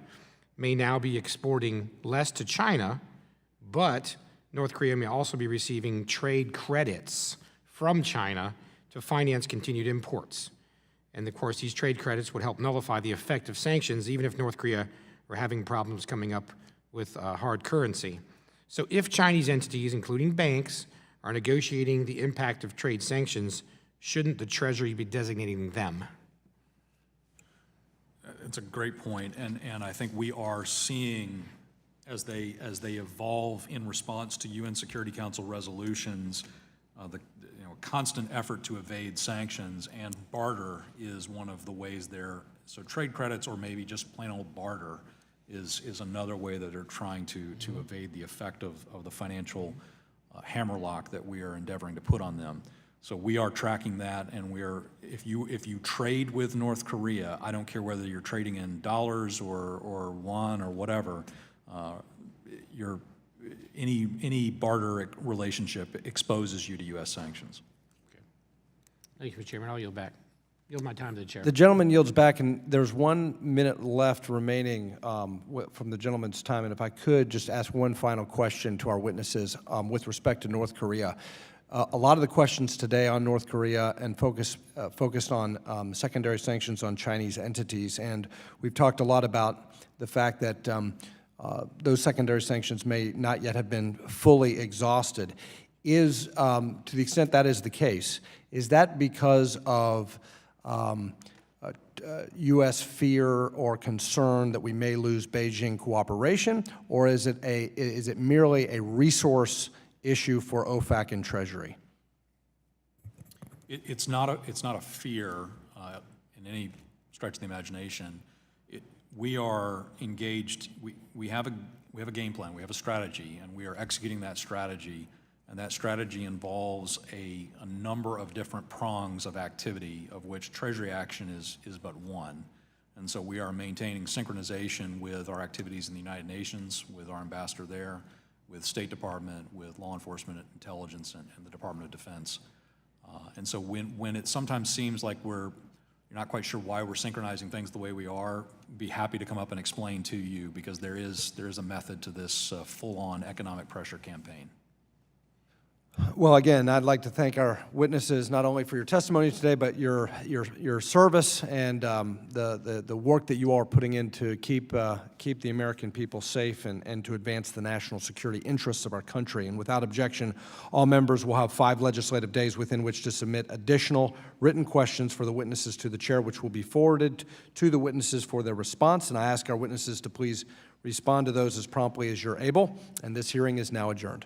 may now be exporting less to China, but North Korea may also be receiving trade credits from China to finance continued imports. And of course, these trade credits would help nullify the effect of sanctions, even if North Korea were having problems coming up with hard currency. So if Chinese entities, including banks, are negotiating the impact of trade sanctions, shouldn't the Treasury be designating them? It's a great point, and I think we are seeing, as they evolve in response to UN Security Council resolutions, the constant effort to evade sanctions, and barter is one of the ways there. So trade credits, or maybe just plain old barter, is another way that they're trying to evade the effect of the financial hammerlock that we are endeavoring to put on them. So we are tracking that, and if you trade with North Korea, I don't care whether you're trading in dollars or won or whatever, any barter relationship exposes you to U.S. sanctions. Okay. Thank you, Mr. Chairman. I'll yield back. Yield my time to the chair. The gentleman yields back, and there's 1 minute left remaining from the gentleman's time. And if I could just ask one final question to our witnesses with respect to North Korea. A lot of the questions today on North Korea and focused on secondary sanctions on Chinese entities. And we've talked a lot about the fact that those secondary sanctions may not yet have been fully exhausted. To the extent that is the case, is that because of U.S. fear or concern that we may lose Beijing cooperation, or is it merely a resource issue for OFAC and Treasury? It's not a fear in any stretch of the imagination. We are engaged. We have a game plan. We have a strategy, and we are executing that strategy. And that strategy involves a number of different prongs of activity, of which Treasury action is but one. And so we are maintaining synchronization with our activities in the United Nations, with our ambassador there, with State Department, with law enforcement, intelligence, and the Department of Defense. And so when it sometimes seems like you're not quite sure why we're synchronizing things the way we are, be happy to come up and explain to you, because there is a method to this full-on economic pressure campaign. Well, again, I'd like to thank our witnesses not only for your testimony today, but your service and the work that you all are putting in to keep the American people safe and to advance the national security interests of our country. And without objection, all members will have 5 legislative days within which to submit additional written questions for the witnesses to the chair, which will be forwarded to the witnesses for their response. And I ask our witnesses to please respond to those as promptly as you're able. And this hearing is now adjourned.